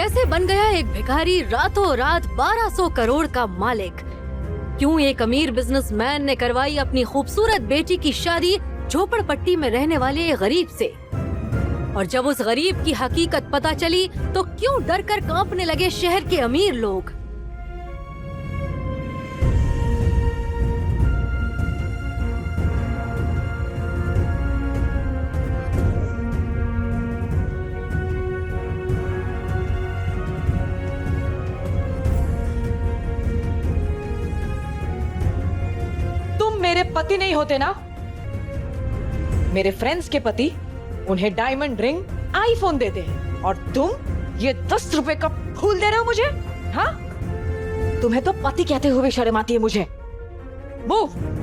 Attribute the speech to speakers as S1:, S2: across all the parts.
S1: कैसे बन गया एक भिखारी रातों रात 1200 करोड़ का मालिक? क्यों एक अमीर बिजनेसमैन ने करवाई अपनी खूबसूरत बेटी की शादी झोपड़पट्टी में रहने वाले एक गरीब से? और जब उस गरीब की हकीकत पता चली तो क्यों डर कर कांपने लगे शहर के अमीर लोग?
S2: मेरे पति नहीं होते ना, मेरे फ्रेंड्स के पति उन्हें डायमंड रिंग, आईफोन देते हैं और तुम ये 10 रुपए का फूल दे रहे हो मुझे? हाँ, तुम्हें तो पति कहते हुए शर्म आती है मुझे। मूव।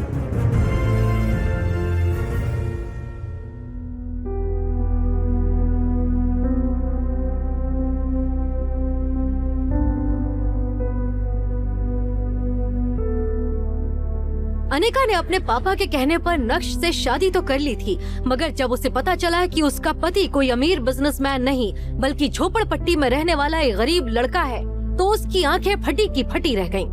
S1: अनिका ने अपने पापा के कहने पर नक्श से शादी तो कर ली थी, मगर जब उसे पता चला कि उसका पति कोई अमीर बिजनेसमैन नहीं बल्कि झोपड़पट्टी में रहने वाला एक गरीब लड़का है, तो उसकी आंखें फटी की फटी रह गईं।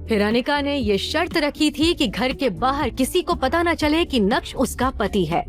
S1: फिर अनिका ने ये शर्त रखी थी कि घर के बाहर किसी को पता न चले कि नक्श उसका पति है।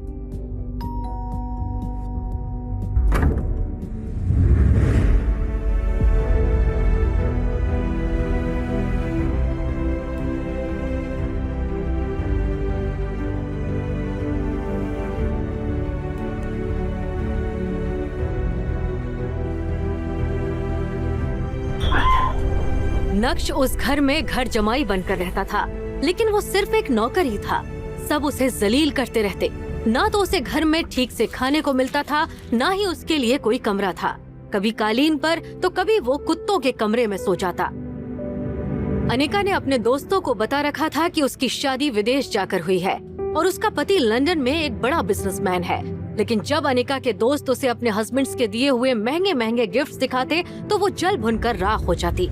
S1: नक्श उस घर में घर जमाई बनकर रहता था, लेकिन वो सिर्फ एक नौकर ही था। सब उसे जलील करते रहते। ना तो उसे घर में ठीक से खाने को मिलता था, ना ही उसके लिए कोई कमरा था। कभी कालीन पर तो कभी वो कुत्तों के कमरे में सो जाता। अनिका ने अपने दोस्तों को बता रखा था कि उसकी शादी विदेश जाकर हुई है और उसका पति लंदन में एक बड़ा बिजनेसमैन है। लेकिन जब अनिका के दोस्त उसे अपने हस्बैंड्स के दिए हुए महंगे महंगे गिफ्ट्स दिखाते तो वो जल भुनकर राख हो जाती।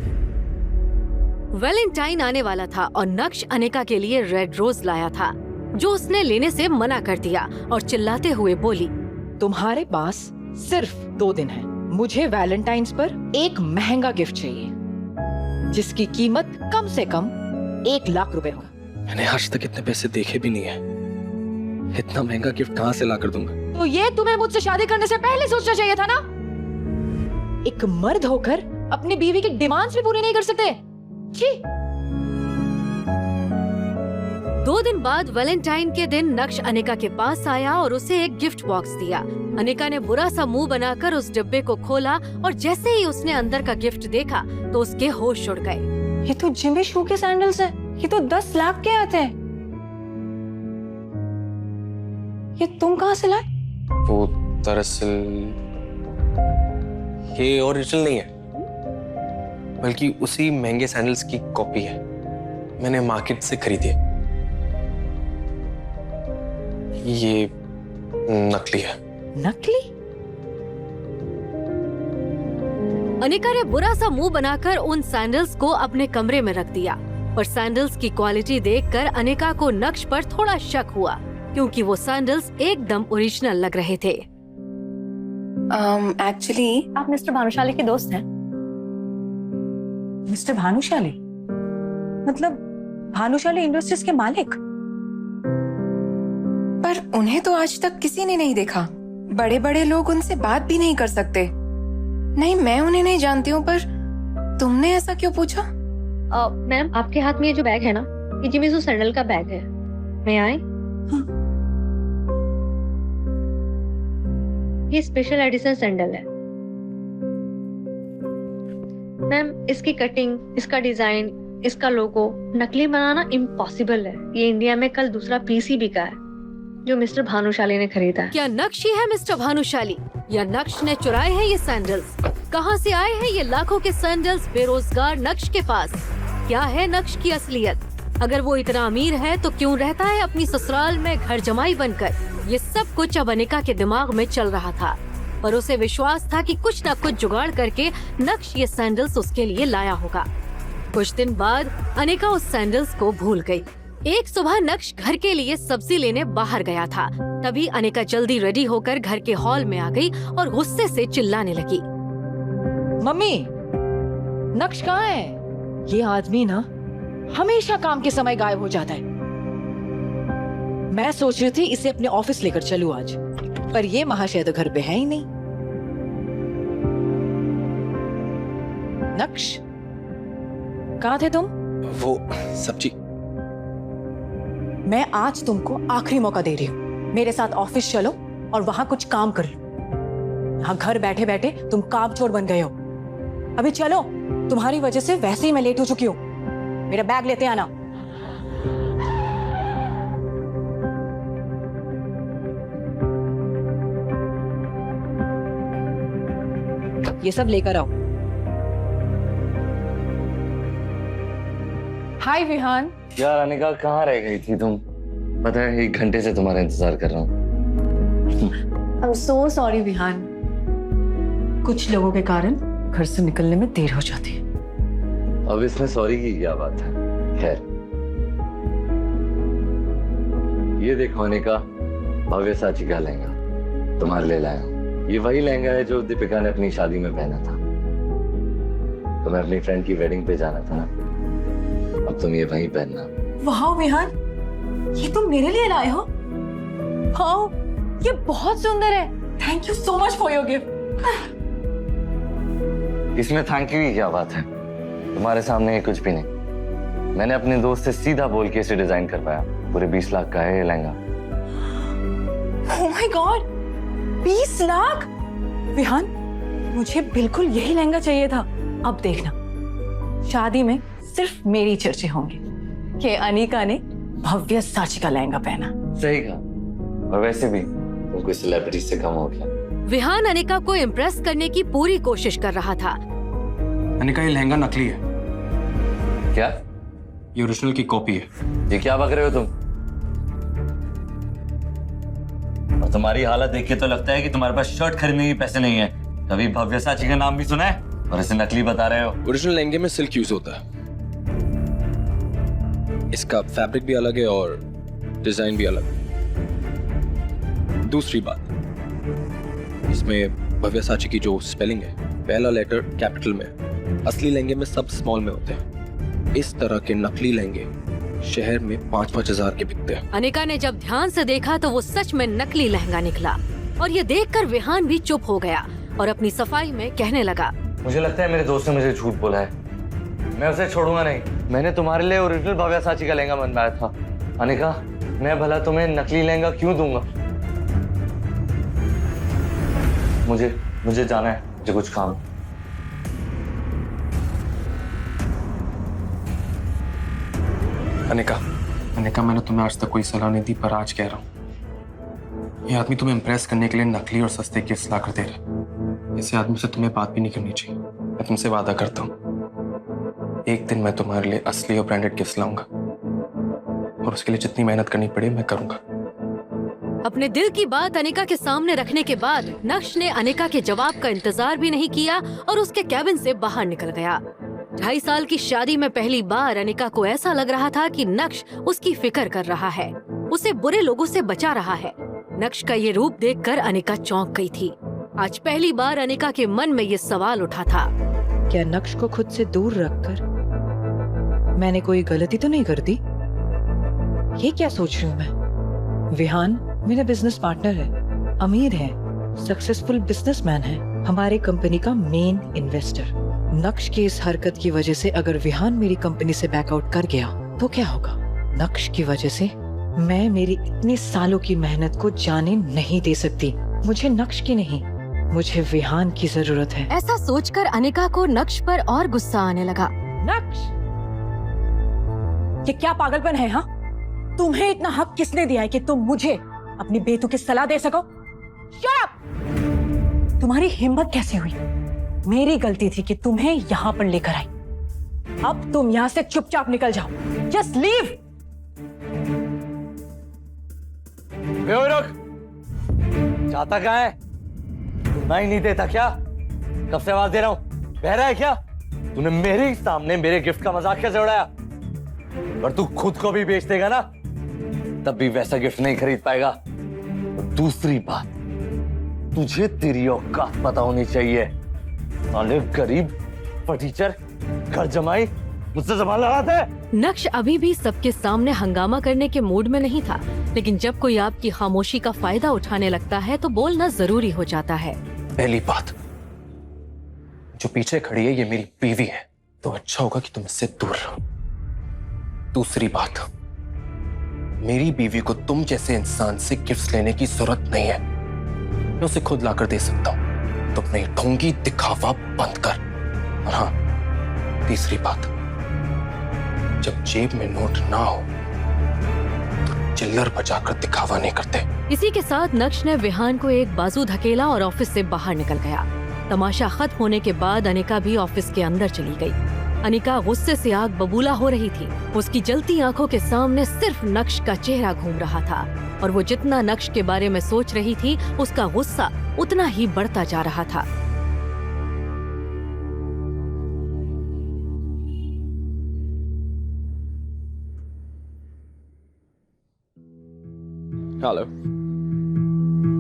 S1: वैलेंटाइन आने वाला था और नक्श अनिका के लिए रेड रोज लाया था, जो उसने लेने से मना कर दिया और चिल्लाते हुए बोली,
S2: तुम्हारे पास सिर्फ 2 दिन है। मुझे वैलेंटाइंस पर एक महंगा गिफ्ट चाहिए जिसकी कीमत कम से कम 1 लाख रुपए हो।
S3: मैंने आज तक इतने पैसे देखे भी नहीं है। इतना महंगा गिफ्ट कहाँ से ला कर दूंगा?
S2: तो ये तुम्हें मुझसे शादी करने से पहले सोचना चाहिए था ना। एक मर्द होकर अपनी बीवी की डिमांड्स भी पूरी नहीं कर सकते।
S1: 2 दिन बाद वैलेंटाइन के दिन नक्श अनिका के पास आया और उसे एक गिफ्ट बॉक्स दिया। अनिका ने बुरा सा मुंह बनाकर उस डिब्बे को खोला और जैसे ही उसने अंदर का गिफ्ट देखा तो उसके होश उड़ गए।
S4: ये तो जिमी शू के सैंडल्स हैं। ये तो 10 लाख के आते हैं। ये तुम कहाँ से लाए?
S3: वो दरअसल ये ओरिजिनल नहीं है, बल्कि उसी महंगे सैंडल्स की कॉपी है। मैंने मार्केट से खरीदी है। ये नकली है।
S2: नकली?
S1: अनिका ने बुरा सा मुंह बनाकर उन सैंडल्स को अपने कमरे में रख दिया, पर सैंडल्स की क्वालिटी देखकर अनिका को नक्श पर थोड़ा शक हुआ, क्योंकि वो सैंडल्स एकदम ओरिजिनल लग रहे थे।
S4: एक्चुअली आप मिस्टर भानुशाली के दोस्त हैं? मिस्टर भानुशाली? मतलब भानुशाली इंडस्ट्रीज के मालिक?
S5: पर उन्हें तो आज तक किसी ने नहीं देखा। बड़े बड़े लोग उनसे बात भी नहीं कर सकते। नहीं, मैं उन्हें नहीं जानती हूँ, पर तुमने ऐसा क्यों पूछा?
S6: मैम, आपके हाथ में ये जो बैग है ना, ये जिमी सैंडल का बैग है। मैं आए?
S4: हाँ।
S6: ये स्पेशल एडिशन सैंडल है मैम। इसकी कटिंग, इसका डिजाइन, इसका लोगो नकली बनाना इम्पॉसिबल है। ये इंडिया में कल दूसरा पीस ही बिका है जो मिस्टर भानुशाली ने खरीदा है।
S1: क्या नक्श ही है मिस्टर भानुशाली, या नक्श ने चुराए हैं ये सैंडल्स? कहाँ से आए हैं ये लाखों के सैंडल्स बेरोजगार नक्श के पास? क्या है नक्श की असलियत? अगर वो इतना अमीर है तो क्यों रहता है अपनी ससुराल में घर जमाई बनकर? ये सब कुछ अब अनिका के दिमाग में चल रहा था, पर उसे विश्वास था कि कुछ न कुछ जुगाड़ करके नक्श ये सैंडल्स उसके लिए लाया होगा। कुछ दिन बाद अनिका उस सैंडल्स को भूल गई। एक सुबह नक्श घर के लिए सब्जी लेने बाहर गया था। तभी अनिका जल्दी रेडी होकर घर के हॉल में आ गई और गुस्से से चिल्लाने लगी।
S2: मम्मी, नक्श कहाँ है? ये आदमी ना हमेशा काम के समय गायब हो जाता है। मैं सोच रही थी इसे अपने ऑफिस लेकर चलूं आज, पर ये महाशय तो घर पे है ही नहीं। नक्श, कहाँ थे तुम?
S3: वो सब्जी।
S4: मैं आज तुमको आखिरी मौका दे रही हूँ, मेरे साथ ऑफिस चलो और वहां कुछ काम कर लो। यहाँ घर बैठे बैठे तुम काम चोर बन गए हो। अभी चलो, तुम्हारी वजह से वैसे ही मैं लेट हो चुकी हूँ। मेरा बैग लेते आना।
S2: ये सब लेकर आओ। हाय विहान।
S7: यार अनिका, कहाँ रह गई थी तुम? पता है 1 घंटे से तुम्हारा इंतजार कर रहा हूँ।
S4: I'm so sorry Vihaan. कुछ लोगों के कारण घर से निकलने में देर हो जाती है।
S7: अब इसमें सॉरी की क्या बात है? खैर, ये देखो अनिका, भव्य साची का लहंगा तुम्हारे लिए लाया हूँ। ये वही लहंगा है जो दीपिका ने अपनी शादी में पहना था। तुम्हें अपनी फ्रेंड की वेडिंग पे जाना था ना, अब तुम ये वहीं पहनना।
S4: वाह विहान, ये तुम मेरे लिए लाए हो? हाँ, ये बहुत सुंदर है। Thank you so much for your gift.
S7: इसमें थैंक यू की क्या बात है? तुम्हारे सामने ये कुछ भी नहीं। मैंने अपने दोस्त से सीधा बोल के इसे डिजाइन करवाया। पूरे 20 लाख का है ये लहंगा।
S4: Oh my god, 20 lakh! Vihaan, मुझे बिल्कुल यही लहंगा चाहिए था। अब देखना, शादी में सिर्फ मेरी चर्चे होंगे कि अनिका ने भव्य साची का लहंगा पहना।
S7: सही कहा। और वैसे भी तुम कोई सेलिब्रिटी से कम हो गया।
S1: विहान अनिका को इम्प्रेस करने की पूरी कोशिश कर रहा था।
S3: अनिका, ये लहंगा नकली है।
S7: क्या?
S3: ये ओरिजिनल की कॉपी है।
S7: ये क्या बक रहे हो तुम? और तुम्हारी हालत देख के तो लगता है कि तुम्हारे पास शर्ट खरीदने के पैसे नहीं है। कभी भव्य साची का नाम भी सुना है और इसे नकली बता रहे हो?
S3: ओरिजिनल लहंगे में सिल्क यूज होता है। इसका फैब्रिक भी अलग है और डिजाइन भी अलग है। दूसरी बात, इसमें भव्य साची की जो स्पेलिंग है, पहला लेटर कैपिटल में है। असली लहंगे में सब स्मॉल में होते हैं। इस तरह के नकली लहंगे शहर में 5-5 हजार के बिकते हैं।
S1: अनिका ने जब ध्यान से देखा तो वो सच में नकली लहंगा निकला और ये देखकर विहान भी चुप हो गया और अपनी सफाई में कहने लगा।
S7: मुझे लगता है मेरे दोस्त ने मुझे झूठ बोला है। मैं उसे छोड़ूंगा नहीं। मैंने तुम्हारे लिए ओरिजिनल भव्य साची का लहंगा बनवाया था। अनिका, मैं भला तुम्हें नकली लहंगा क्यों दूंगा? मुझे जाना है, मुझे कुछ काम।
S3: अनिका, मैंने तुम्हें आज तक कोई सलाह नहीं दी, पर आज कह रहा हूँ, ये आदमी तुम्हें इम्प्रेस करने के लिए नकली और सस्ते गिफ्ट्स ला कर दे रहा है। ऐसे आदमी से तुम्हें बात भी नहीं करनी चाहिए। मैं तुमसे वादा करता हूँ, एक दिन मैं तुम्हारे लिए असली और ब्रांडेड गिफ्ट्स लाऊंगा और उसके लिए जितनी मेहनत करनी पड़े मैं करूंगा।
S1: अपने दिल की बात अनिका के सामने रखने के बाद नक्श ने अनिका के जवाब का इंतजार भी नहीं किया और उसके कैबिन से बाहर निकल गया। 2.5 साल की शादी में पहली बार अनिका को ऐसा लग रहा था कि नक्श उसकी फिक्र कर रहा है, उसे बुरे लोगों से बचा रहा है। नक्श का ये रूप देखकर अनिका चौंक गई थी। आज पहली बार अनिका के मन में ये सवाल उठा था,
S2: क्या नक्श को खुद से दूर रखकर मैंने कोई गलती तो नहीं कर दी? ये क्या सोच रही हूँ मैं? विहान मेरा बिजनेस पार्टनर है, अमीर है, सक्सेसफुल बिजनेसमैन है, हमारी कंपनी का मेन इन्वेस्टर। नक्श की इस हरकत की वजह से अगर विहान मेरी कंपनी से बैकआउट कर गया तो क्या होगा? नक्श की वजह से मैं मेरी इतने सालों की मेहनत को जाने नहीं दे सकती। मुझे नक्श की नहीं, मुझे विहान की जरूरत है।
S1: ऐसा सोचकर अनिका को नक्श पर और गुस्सा आने लगा।
S2: नक्श,
S4: ये क्या पागलपन है? हाँ, तुम्हें इतना हक किसने दिया है कि तुम मुझे अपनी बेतुकी सलाह दे सको? Shut up! तुम्हारी हिम्मत कैसे हुई? मेरी गलती थी कि तुम्हें यहाँ पर लेकर आई। अब तुम यहाँ से चुपचाप निकल जाओ। Just leave!
S7: रुक! जाता कहाँ है? सुनना ही नहीं देता क्या? कब से आवाज दे रहा हूँ? बह रहा है क्या? तूने मेरे ही सामने मेरे गिफ्ट का मजाक कैसे उड़ाया? अगर तू खुद को भी बेच देगा ना तब भी वैसा गिफ्ट नहीं खरीद पाएगा। दूसरी बात, तुझे तेरी औकात पता होनी चाहिए। साले गरीब फटीचर घर जमाई मुझसे जबान लगाते हैं।
S1: नक्श अभी भी सबके सामने हंगामा करने के मूड में नहीं था, लेकिन जब कोई आपकी खामोशी का फायदा उठाने लगता है तो बोलना जरूरी हो जाता है।
S3: पहली बात, जो पीछे खड़ी है ये मेरी बीवी है, तो अच्छा होगा कि तुम इससे दूर रहो। दूसरी बात, मेरी बीवी को तुम जैसे इंसान से गिफ्ट्स लेने की जरूरत नहीं है, मैं उसे खुद लाकर दे सकता हूं। तो अपने ढोंगी दिखावा बंद कर। और हाँ, तीसरी बात, जब जेब में नोट ना हो तो चिल्लर बजाकर दिखावा नहीं करते।
S1: इसी के साथ नक्श ने विहान को एक बाजू धकेला और ऑफिस से बाहर निकल गया। तमाशा खत्म होने के बाद अनिका भी ऑफिस के अंदर चली गई। अनिका गुस्से से आग बबूला हो रही थी। उसकी जलती आंखों के सामने सिर्फ नक्श का चेहरा घूम रहा था और वो जितना नक्श के बारे में सोच रही थी उसका गुस्सा उतना ही बढ़ता जा रहा था।
S8: हेलो,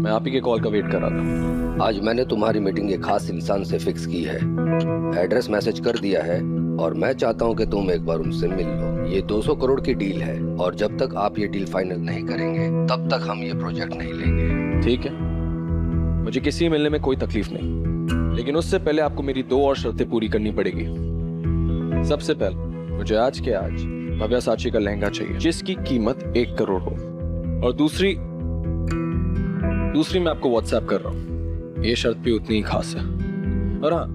S8: मैं आप ही के कॉल का वेट कर रहा था।
S9: आज मैंने तुम्हारी मीटिंग एक खास इंसान से फिक्स की है। एड्रेस मैसेज कर दिया है और मैं चाहता हूं कि तुम एक बार उनसे मिल लो। ये 200 करोड़ की डील है और जब तक आप ये डील फाइनल नहीं करेंगे तब तक हम ये प्रोजेक्ट नहीं लेंगे।
S8: ठीक है, मुझे किसी से मिलने में कोई तकलीफ नहीं, लेकिन उससे पहले आपको मेरी 2 और शर्तें पूरी करनी पड़ेगी। सबसे पहले मुझे आज के आज भव्या साची का लहंगा चाहिए जिसकी कीमत 1 करोड़ हो, और दूसरी मैं आपको व्हाट्सएप कर रहा हूँ। ये शर्त भी उतनी ही खास है। और हाँ,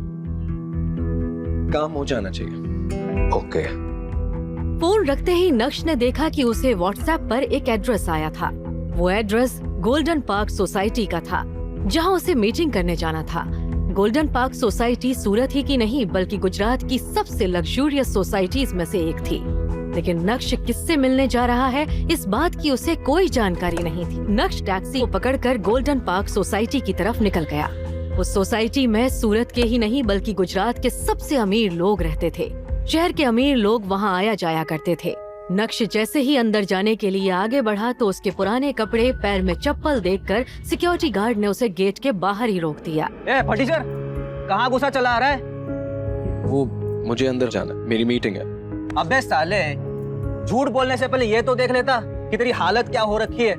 S8: काम हो जाना चाहिए।
S9: ओके।
S1: फोन रखते ही नक्श ने देखा कि उसे व्हाट्सएप पर एक एड्रेस आया था। वो एड्रेस गोल्डन पार्क सोसाइटी का था जहां उसे मीटिंग करने जाना था। गोल्डन पार्क सोसाइटी सूरत ही की नहीं बल्कि गुजरात की सबसे लग्जूरियस सोसाइटीज में से एक थी। लेकिन नक्श किससे मिलने जा रहा है इस बात की उसे कोई जानकारी नहीं थी। नक्श टैक्सी को पकड़कर गोल्डन पार्क सोसाइटी की तरफ निकल गया। उस सोसाइटी में सूरत के ही नहीं बल्कि गुजरात के सबसे अमीर लोग रहते थे। शहर के अमीर लोग वहां आया जाया करते थे। नक्श जैसे ही अंदर जाने के लिए आगे बढ़ा तो उसके पुराने कपड़े, पैर में चप्पल देखकर सिक्योरिटी गार्ड ने उसे गेट के बाहर ही रोक दिया।
S10: ए फटीचर, कहाँ गुस्सा चला आ रहा है?
S8: वो मुझे अंदर जाना, मेरी मीटिंग है।
S10: अबे साले, झूठ बोलने से पहले ये तो देख लेता कि तेरी हालत क्या हो रखी है।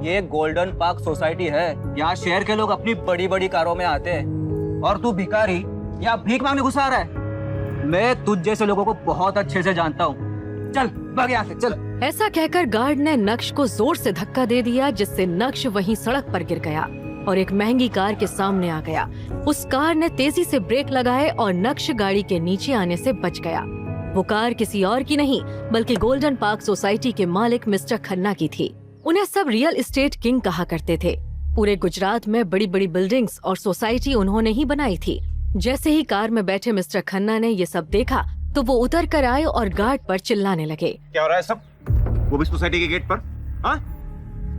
S10: ये गोल्डन पार्क सोसाइटी है, यहाँ शहर के लोग अपनी बड़ी बड़ी कारों में आते हैं और तू भिखारी यहाँ भीख मांगने घुसा आ रहा है। मैं तुझ जैसे लोगों को बहुत अच्छे से जानता हूँ। चल भाग यहाँ से, चल।
S1: ऐसा कहकर गार्ड ने नक्श को जोर से धक्का दे दिया जिससे नक्श वहीं सड़क पर गिर गया और एक महंगी कार के सामने आ गया। उस कार ने तेजी से ब्रेक लगाए और नक्श गाड़ी के नीचे आने से बच गया। वो कार किसी और की नहीं बल्कि गोल्डन पार्क सोसाइटी के मालिक मिस्टर खन्ना की थी। उन्हें सब रियल एस्टेट किंग कहा करते थे। पूरे गुजरात में बड़ी बड़ी बिल्डिंग्स और सोसाइटी उन्होंने ही बनाई थी। जैसे ही कार में बैठे मिस्टर खन्ना ने ये सब देखा तो वो उतर कर आए और गार्ड पर चिल्लाने लगे।
S11: क्या हो रहा है सब? वो भी सोसाइटी के गेट पर? हाँ?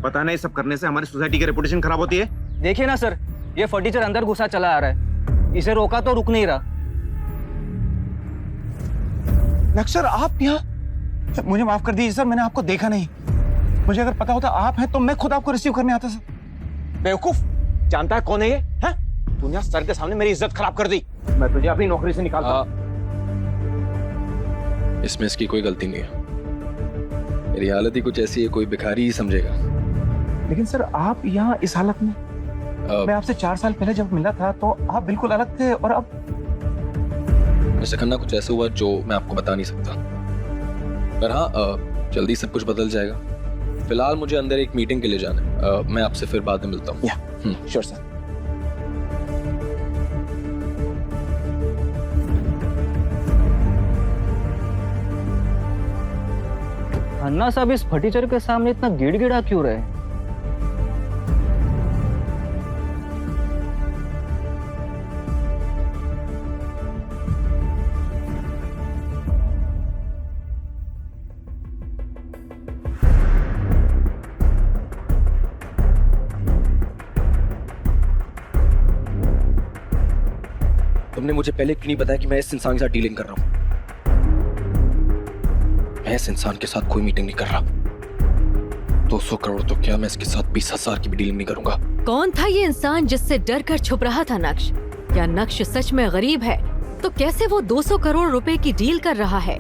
S11: पता नहीं, सब करने से हमारी सोसाइटी की रेपुटेशन खराब होती है।
S10: देखिए ना सर, ये फटीचर अंदर घुसा चला आ रहा है। इसे रोका तो रुक नहीं रहा।
S11: नक्सर, आप यहाँ? मुझे माफ कर दीजिए सर, मैंने आपको देखा नहीं। मुझे अगर पता होता आप हैं तो मैं खुद आपको रिसीव करने आता सर। बेवकूफ, जानता है कौन है ये? हैं? तूने सर के सामने मेरी इज्जत खराब कर दी। मैं तुझे अपनी नौकरी से निकालता हूं।
S8: इसमें इसकी कोई गलती नहीं है। मेरी हालत ही कुछ ऐसी है, कोई भिखारी ही समझेगा।
S11: लेकिन सर, आप यहाँ इस हालत में? मैं आपसे 4 साल पहले जब मिला था तो आप बिल्कुल अलग थे और अब
S8: मिस्टर खन्ना, कुछ ऐसा हुआ जो मैं आपको बता नहीं सकता, पर हाँ जल्दी सब कुछ बदल जाएगा। फिलहाल मुझे अंदर एक मीटिंग के लिए जाना है। मैं आपसे फिर बाद में मिलता हूँ।
S11: Sure sir.
S10: खन्ना साहब इस फटीचर के सामने इतना गिड़गिड़ा क्यों रहे?
S8: तुमने मुझे पहले क्यों नहीं बताया कि मैं इस इंसान के साथ डीलिंग कर रहा हूँ? मैं इस इंसान के साथ कोई मीटिंग नहीं कर रहा। 200 करोड़ तो क्या, मैं इसके साथ 20,000 की भी डील नहीं करूंगा।
S1: कौन था ये इंसान जिससे डर कर छुप रहा था नक्श? क्या नक्श सच में गरीब है तो कैसे वो 200 करोड़ रुपए की डील कर रहा है?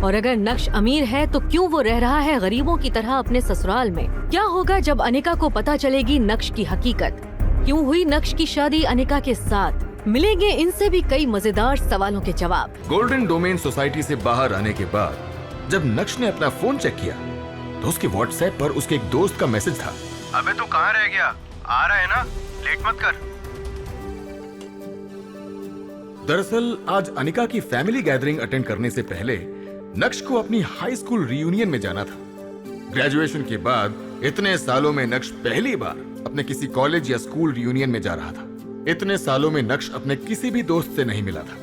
S1: और अगर नक्श अमीर है तो क्यों वो रह रहा है गरीबों की तरह अपने ससुराल में? क्या होगा जब अनिका को पता चलेगी नक्श की हकीकत? क्यों हुई नक्श की शादी अनिका के साथ? मिलेंगे इनसे भी कई मजेदार सवालों के जवाब।
S12: गोल्डन डोमेन सोसाइटी से बाहर आने के बाद जब नक्श ने अपना फोन चेक किया तो उसके व्हाट्सएप पर उसके एक दोस्त का मैसेज था।
S11: अबे तू कहाँ रह गया? आ रहा है ना, लेट मत कर।
S12: दरअसल आज अनिका की फैमिली गैदरिंग अटेंड करने से पहले नक्श को अपनी हाई स्कूल रियूनियन में जाना था। ग्रेजुएशन के बाद इतने सालों में नक्श पहली बार अपने किसी कॉलेज या स्कूल रियूनियन में जा रहा था। इतने सालों में नक्श अपने किसी भी दोस्त से नहीं मिला था।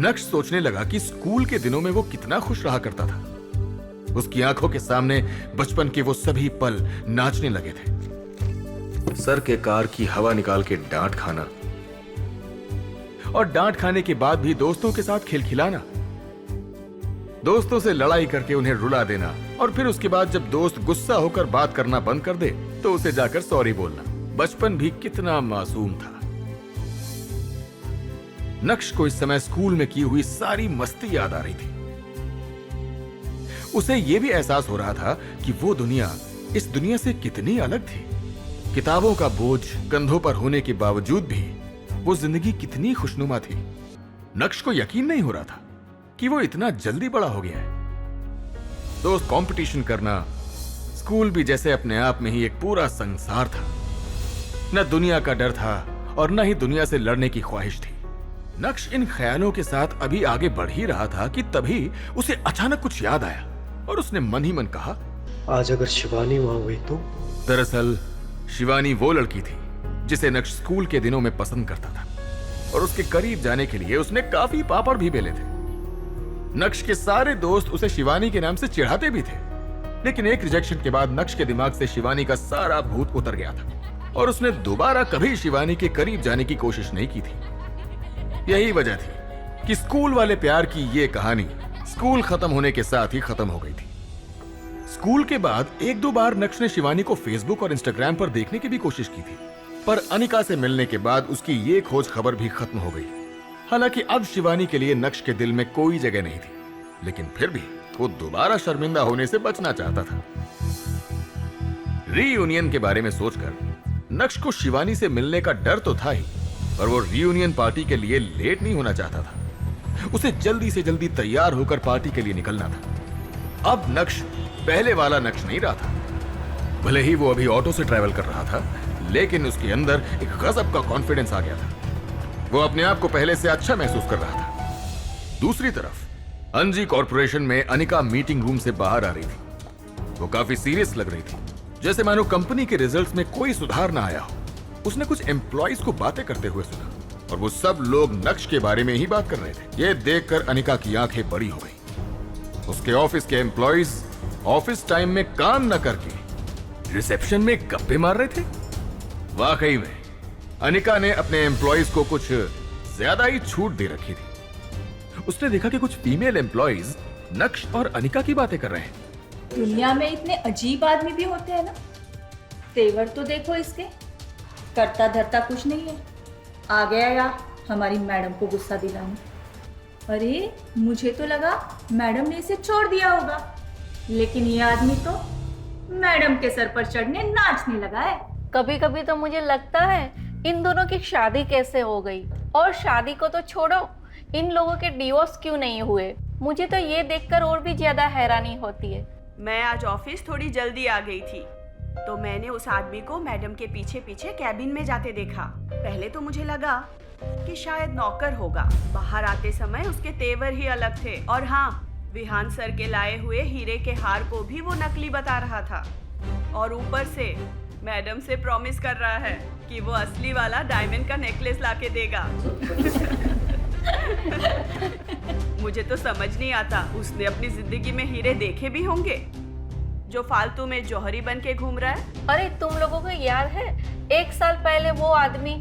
S12: नक्श सोचने लगा कि स्कूल के दिनों में वो कितना खुश रहा करता था। उसकी आंखों के सामने बचपन के वो सभी पल नाचने लगे थे। सर के कार की हवा निकाल के डांट खाना और डांट खाने के बाद भी दोस्तों के साथ खिलखिलाना, दोस्तों से लड़ाई करके उन्हें रुला देना और फिर उसके बाद जब दोस्त गुस्सा होकर बात करना बंद कर दे तो उसे जाकर सॉरी बोलना। बचपन भी कितना मासूम था। नक्श को इस समय स्कूल में की हुई सारी मस्ती याद आ रही थी। उसे यह भी एहसास हो रहा था कि वो दुनिया इस दुनिया से कितनी अलग थी। किताबों का बोझ कंधों पर होने के बावजूद भी वो जिंदगी कितनी खुशनुमा थी। नक्श को यकीन नहीं हो रहा था कि वो इतना जल्दी बड़ा हो गया है। दोस्त कंपटीशन करना, स्कूल भी जैसे अपने आप में ही एक पूरा संसार था। न दुनिया का डर था और न ही दुनिया से लड़ने की ख्वाहिश थी। नक्श इन ख्यालों के साथ अभी आगे बढ़ ही रहा था कि तभी उसे अचानक कुछ याद आया और उसने मन ही मन कहा,
S13: आज अगर शिवानी वहां हुई तो?
S12: दरअसल शिवानी वो लड़की थी जिसे नक्श स्कूल के दिनों में पसंद करता था और उसके करीब जाने के लिए उसने काफी पापड़ भी बेले थे। नक्श के सारे दोस्त उसे शिवानी के नाम से चिढ़ाते भी थे, लेकिन एक रिजेक्शन के बाद नक्श के दिमाग से शिवानी का सारा भूत उतर गया था और उसने दोबारा कभी शिवानी के करीब जाने की कोशिश नहीं की थी। यही वजह थी कि स्कूल वाले प्यार की ये कहानी स्कूल खत्म होने के साथ ही खत्म हो गई थी। स्कूल के बाद एक दो बार नक्श ने शिवानी को फेसबुक और इंस्टाग्राम पर देखने की भी कोशिश की थी, पर अनिका से मिलने के बाद उसकी ये खोज खबर भी खत्म हो गई। हालांकि अब शिवानी के लिए नक्श के दिल में कोई जगह नहीं थी, लेकिन फिर भी वो दोबारा शर्मिंदा होने से बचना चाहता था। रीयूनियन के बारे में सोचकर नक्श को शिवानी से मिलने का डर तो था ही, पर वो रीयूनियन पार्टी के लिए लेट नहीं होना चाहता था। उसे जल्दी से जल्दी तैयार होकर पार्टी के लिए निकलना था। अब नक्श पहले वाला नक्श नहीं रहा था। भले ही वो अभी ऑटो से ट्रैवल कर रहा था, लेकिन उसके अंदर एक गजब का कॉन्फिडेंस आ गया था। वो अपने आप को पहले से अच्छा महसूस कर रहा था। दूसरी तरफ अंजी कॉर्पोरेशन में अनिका मीटिंग रूम से बाहर आ रही थी। वो काफी सीरियस लग रही थी, जैसे मानो कंपनी के रिजल्ट्स में कोई सुधार ना आया हो। उसने कुछ एम्प्लॉइज को बातें करते हुए सुना और वो सब लोग नक्श के बारे में ही बात कर रहे थे। ये देखकर अनिका की आंखें बड़ी हो गई। उसके ऑफिस के एम्प्लॉइज ऑफिस टाइम में काम न करके रिसेप्शन में गप्पे मार रहे थे। वाकई में अनिका ने अपने एम्प्लॉइज को कुछ ज्यादा ही छूट दे रखी थी। उसने देखा कि कुछ फीमेल एम्प्लॉइज नक्श और अनिका की बातें कर रहे हैं।
S14: दुनिया में इतने अजीब आदमी भी होते हैं ना। तेवर तो देखो इसके, करता धरता कुछ नहीं है। आ गया यार हमारी मैडम को गुस्सा दिलाने। अरे मुझे तो लगा मैडम ने इसे छोड़ दिया होगा, लेकिन ये आदमी तो मैडम के सर पर चढ़ने नाचने लगा है।
S15: कभी कभी तो मुझे लगता है इन दोनों की शादी कैसे हो गई, और शादी को तो छोड़ो, इन लोगों के डिवोर्स क्यों नहीं हुए। मुझे तो ये देखकर और भी ज्यादा हैरानी होती है।
S16: मैं आज ऑफिस थोड़ी जल्दी आ गई थी, तो मैंने उस आदमी को मैडम के पीछे पीछे कैबिन में जाते देखा। पहले तो मुझे लगा कि शायद नौकर होगा। बाहर आते समय उसके तेवर ही अलग थे, और हाँ, विहान सर के लाए हुए हीरे के हार को भी वो नकली बता रहा था, और ऊपर से मैडम से प्रॉमिस कर रहा है कि वो असली वाला डायमंड का नेकलेस लाके देगा। मुझे तो समझ नहीं आता उसने अपनी जिंदगी में हीरे देखे भी होंगे जो फालतू में जौहरी बन के घूम रहा है।
S15: अरे तुम लोगों को याद है 1 साल पहले वो आदमी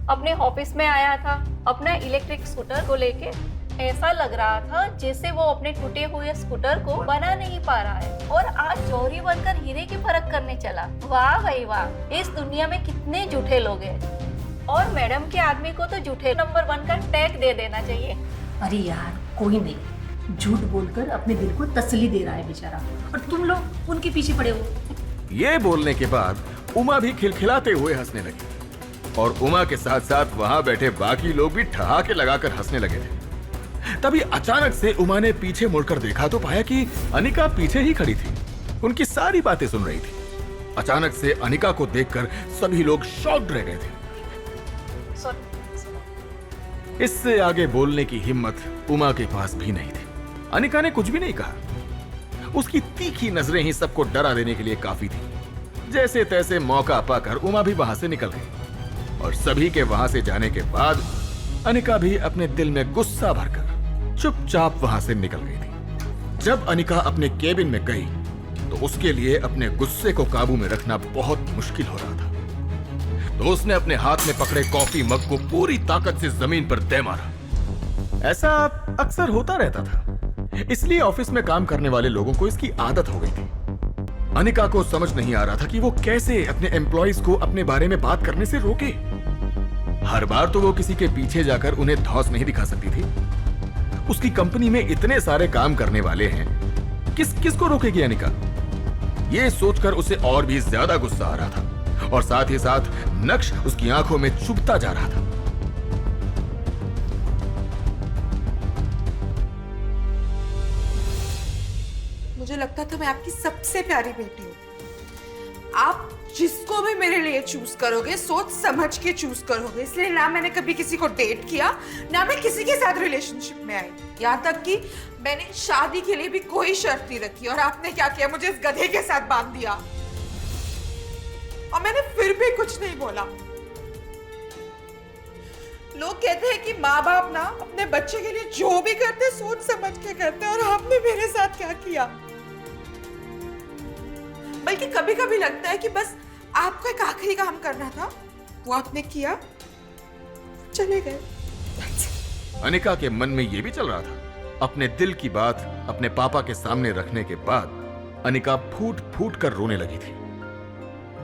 S15: अपने ऑफिस में आया था अपना इलेक्ट्रिक स्कूटर को लेके, ऐसा लग रहा था जैसे वो अपने टूटे हुए स्कूटर को बना नहीं पा रहा है और आज जौहरी बनकर हीरे की परख करने चला। वाह भाई वाह, इस दुनिया में कितने झूठे लोग हैं। और मैडम के आदमी को तो झूठे नंबर 1 का टैग दे देना चाहिए।
S14: अरे यार कोई नहीं, झूठ बोलकर अपने दिल को तसल्ली दे रहा है बेचारा, और तुम लोग उनके पीछे पड़े हो।
S12: ये बोलने के बाद उमा भी खिलखिलाते हुए हंसने लगी और उमा के साथ साथ वहां बैठे बाकी लोग भी ठहाके लगाकर हंसने लगे थे। तभी अचानक से उमा ने पीछे मुड़कर देखा तो पाया कि अनिका पीछे ही खड़ी थी, उनकी सारी बातें सुन रही थी। अचानक से अनिका को देखकर सभी लोग शॉक्ड रह गए थे। इससे आगे बोलने की हिम्मत उमा के पास भी नहीं थी। अनिका ने कुछ भी नहीं कहा। उसकी तीखी नजरें ही सबको डरा देने के लिए काफी थी। जैसे तैसे मौका पाकर उमा भी वहां से निकल गई और सभी के वहां से जाने के बाद अनिका भी अपने दिल में गुस्सा भरकर चुपचाप वहां से निकल गई थी। जब अनिका अपने केबिन में गई तो उसके लिए अपने गुस्से को काबू में रखना बहुत मुश्किल हो रहा था। तो उसने अपने हाथ में पकड़े कॉफी मग को पूरी ताकत से जमीन पर दे मारा। ऐसा अक्सर होता रहता था, इसलिए ऑफिस में काम करने वाले लोगों को इसकी आदत हो गई थी। अनिका को समझ नहीं आ रहा था कि वो कैसे अपने एम्प्लॉइज को अपने बारे में बात करने से रोके। हर बार तो वो किसी के पीछे जाकर उन्हें धौंस नहीं दिखा सकती थी। उसकी कंपनी में इतने सारे काम करने वाले हैं, किसको रोकेगी अनिका? ये सोचकर उसे और भी ज्यादा गुस्सा आ रहा था और साथ ही साथ नक्श उसकी आंखों में चुभता जा रहा था।
S17: मुझे लगता था मैं आपकी सबसे प्यारी बेटी हूँ। आप जिसको भी मेरे लिए चूज करोगे सोच समझ के चूज करोगे, इसलिए ना मैंने कभी किसी को डेट किया, ना मैं किसी के साथ रिलेशनशिप में आई। यहाँ तक कि मैंने शादी के लिए भी कोई शर्त नहीं रखी। और आपने क्या किया, मुझे इस गधे के साथ बांध दिया और मैंने फिर भी कुछ नहीं बोला। लोग कहते हैं कि माँ बाप ना अपने बच्चे के लिए जो भी करते सोच समझ के करते हैं, और आपने मेरे साथ क्या किया। बल्कि कभी कभी लगता है कि बस आपको एक आखिरी काम करना था, वो आपने किया, चले गए।
S12: अनिका के मन में यह भी चल रहा था। अपने दिल की बात अपने पापा के सामने रखने के बाद अनिका फूट फूट कर रोने लगी थी।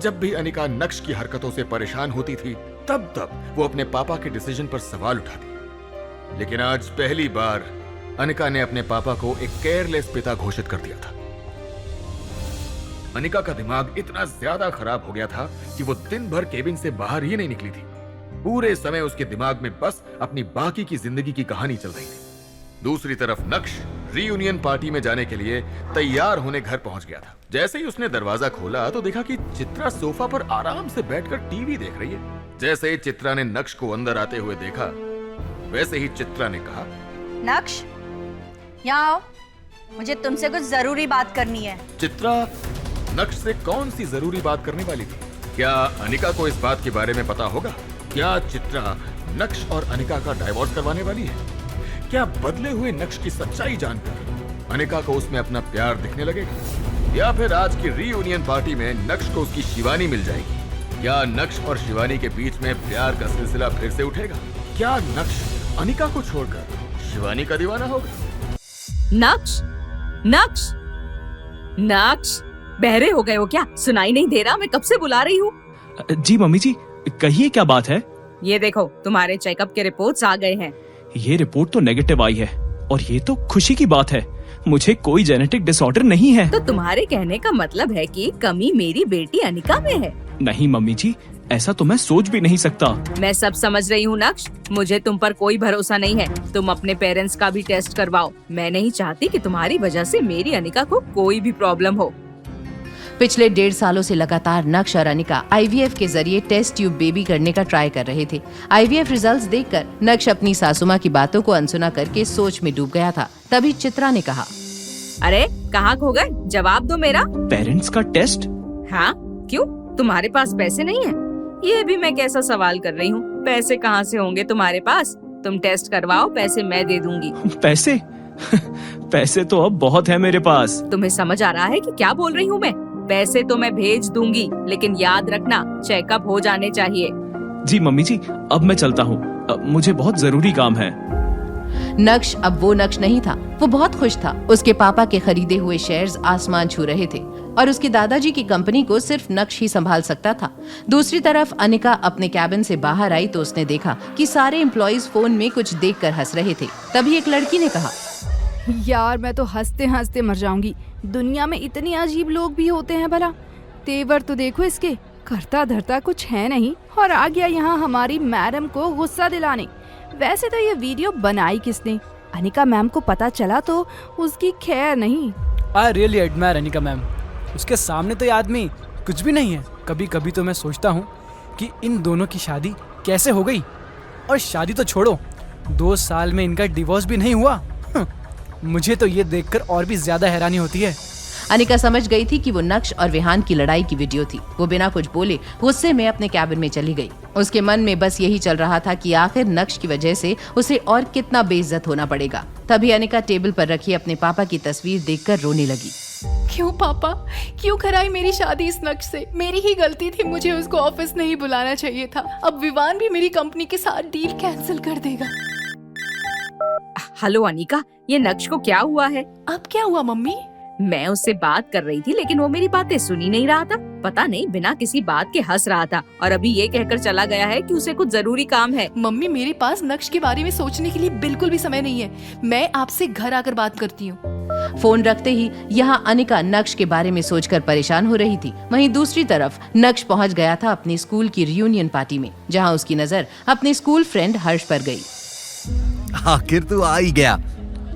S12: जब भी अनिका नक्श की हरकतों से परेशान होती थी तब वो अपने पापा के डिसीजन पर सवाल उठाती। लेकिन आज पहली बार अनिका ने अपने पापा को एक केयरलेस पिता घोषित कर दिया था। अनिका का दिमाग इतना ज्यादा खराब हो गया था कि वो दिन भर केबिन से बाहर ही नहीं निकली थी। पूरे समय उसके दिमाग में बस अपनी बाकी की जिंदगी की कहानी चल रही थी। दूसरी तरफ नक्श रीयूनियन पार्टी में जाने के लिए तैयार होने घर पहुंच गया था। जैसे ही उसने दरवाजा खोला तो देखा कि चित्रा सोफा पर आराम से बैठकर टीवी देख रही है। जैसे ही चित्रा ने नक्श को अंदर आते हुए देखा, वैसे ही चित्रा ने कहा,
S18: नक्श, यहाँ आओ, मुझे तुमसे कुछ जरूरी बात करनी है।
S12: चित्रा नक्श से कौन सी जरूरी बात करने वाली थी? क्या अनिका को इस बात के बारे में पता होगा? क्या चित्रा नक्श और अनिका का डाइवोर्स करवाने वाली है? क्या बदले हुए नक्श की सच्चाई जानकर अनिका को उसमें अपना प्यार दिखने लगेगा? या फिर आज की रीयूनियन पार्टी में नक्श को उसकी शिवानी मिल जाएगी? क्या नक्श और शिवानी के बीच में प्यार का सिलसिला फिर से उठेगा? क्या नक्श अनिका को छोड़कर शिवानी का दीवाना होगा?
S19: नक्श, नक्श, नक्श, बहरे हो गए हो क्या? सुनाई नहीं दे रहा? मैं कब से बुला रही हूँ।
S20: जी मम्मी जी, कहिए क्या बात है?
S19: ये देखो, तुम्हारे चेकअप के रिपोर्ट्स आ गए हैं।
S20: ये रिपोर्ट तो नेगेटिव आई है और ये तो खुशी की बात है। मुझे कोई जेनेटिक डिसऑर्डर नहीं है।
S19: तो तुम्हारे कहने का मतलब है कि कमी मेरी बेटी अनिका में है?
S20: नहीं मम्मी जी, ऐसा तो मैं सोच भी नहीं सकता।
S19: मैं सब समझ रही हूँ नक्श, मुझे तुम पर कोई भरोसा नहीं है। तुम अपने पेरेंट्स का भी टेस्ट करवाओ। मैं नहीं चाहती कि तुम्हारी वजह से मेरी अनिका को कोई भी प्रॉब्लम हो।
S21: पिछले 1.5 सालों से लगातार नक्श और अनिका IVF के जरिए टेस्ट ट्यूब बेबी करने का ट्राई कर रहे थे। IVF रिजल्ट्स देखकर नक्श अपनी सासू माँ की बातों को अनसुना करके सोच में डूब गया था। तभी चित्रा ने कहा,
S19: अरे कहाँ खो गए? जवाब दो मेरा।
S20: पेरेंट्स का टेस्ट?
S19: हाँ, क्यों? तुम्हारे पास पैसे नहीं है? ये भी मैं कैसा सवाल कर रही हूँ? पैसे कहाँ से होंगे तुम्हारे पास? तुम टेस्ट करवाओ, पैसे मैं दे दूंगी।
S20: पैसे? पैसे तो अब बहुत है मेरे पास।
S19: तुम्हें समझ आ रहा है कि क्या बोल रही हूँ मैं? पैसे तो मैं भेज दूंगी, लेकिन याद रखना चेकअप हो जाने चाहिए।
S20: जी मम्मी जी, अब मैं चलता हूँ, मुझे बहुत जरूरी काम है।
S21: नक्श अब वो नक्श नहीं था। वो बहुत खुश था। उसके पापा के खरीदे हुए शेयर्स आसमान छू रहे थे और उसके दादाजी की कंपनी को सिर्फ नक्श ही संभाल सकता था। दूसरी तरफ अनिका अपने कैबिन से बाहर आई तो उसने देखा कि सारे एम्प्लॉइज फोन में कुछ देखकर हंस रहे थे। तभी एक लड़की ने कहा,
S5: यार मैं तो हंसते हंसते मर जाऊंगी। दुनिया में इतने अजीब लोग भी होते हैं भला। तेवर तो देखो इसके, करता धरता कुछ है नहीं और आ गया यहाँ हमारी मैडम को गुस्सा दिलाने। वैसे तो ये वीडियो बनाई किसने? अनिका मैम को पता चला तो उसकी खैर नहीं।
S22: I really admire Anika ma'am. उसके सामने तो ये आदमी कुछ भी नहीं है। कभी कभी तो मैं सोचता हूँ कि इन दोनों की शादी कैसे हो गई। और शादी तो छोड़ो, 2 साल में इनका डिवोर्स भी नहीं हुआ। मुझे तो ये देखकर और भी ज्यादा हैरानी होती है।
S21: अनिका समझ गई थी कि वो नक्श और विहान की लड़ाई की वीडियो थी। वो बिना कुछ बोले गुस्से में अपने कैबिन में चली गई। उसके मन में बस यही चल रहा था कि आखिर नक्श की वजह से उसे और कितना बेइज्जत होना पड़ेगा। तभी अनिका टेबल पर रखी अपने पापा की तस्वीर देखकर रोने लगी।
S5: क्यों पापा, क्यों कराई मेरी शादी इस नक्श से? मेरी ही गलती थी, मुझे उसको ऑफिस नहीं बुलाना चाहिए था। अब विवान भी मेरी कंपनी के साथ डील कैंसिल कर देगा।
S19: हेलो अनिका, ये नक्श को क्या हुआ है?
S5: अब क्या हुआ मम्मी?
S19: मैं उससे बात कर रही थी लेकिन वो मेरी बातें सुन ही नहीं रहा था। पता नहीं बिना किसी बात के हंस रहा था और अभी ये कहकर चला गया है कि उसे कुछ जरूरी काम है।
S5: मम्मी मेरे पास नक्श के बारे में सोचने के लिए बिल्कुल भी समय नहीं है। मैं आपसे घर आकर बात करती हूँ।
S21: फोन रखते ही यहाँ अनिका नक्श के बारे में सोचकर परेशान हो रही थी। वहीं दूसरी तरफ नक्श पहुँच गया था अपनी स्कूल की रियूनियन पार्टी में, जहाँ उसकी नजर अपने स्कूल फ्रेंड हर्ष पर गई।
S23: आखिर तू आ ही गया।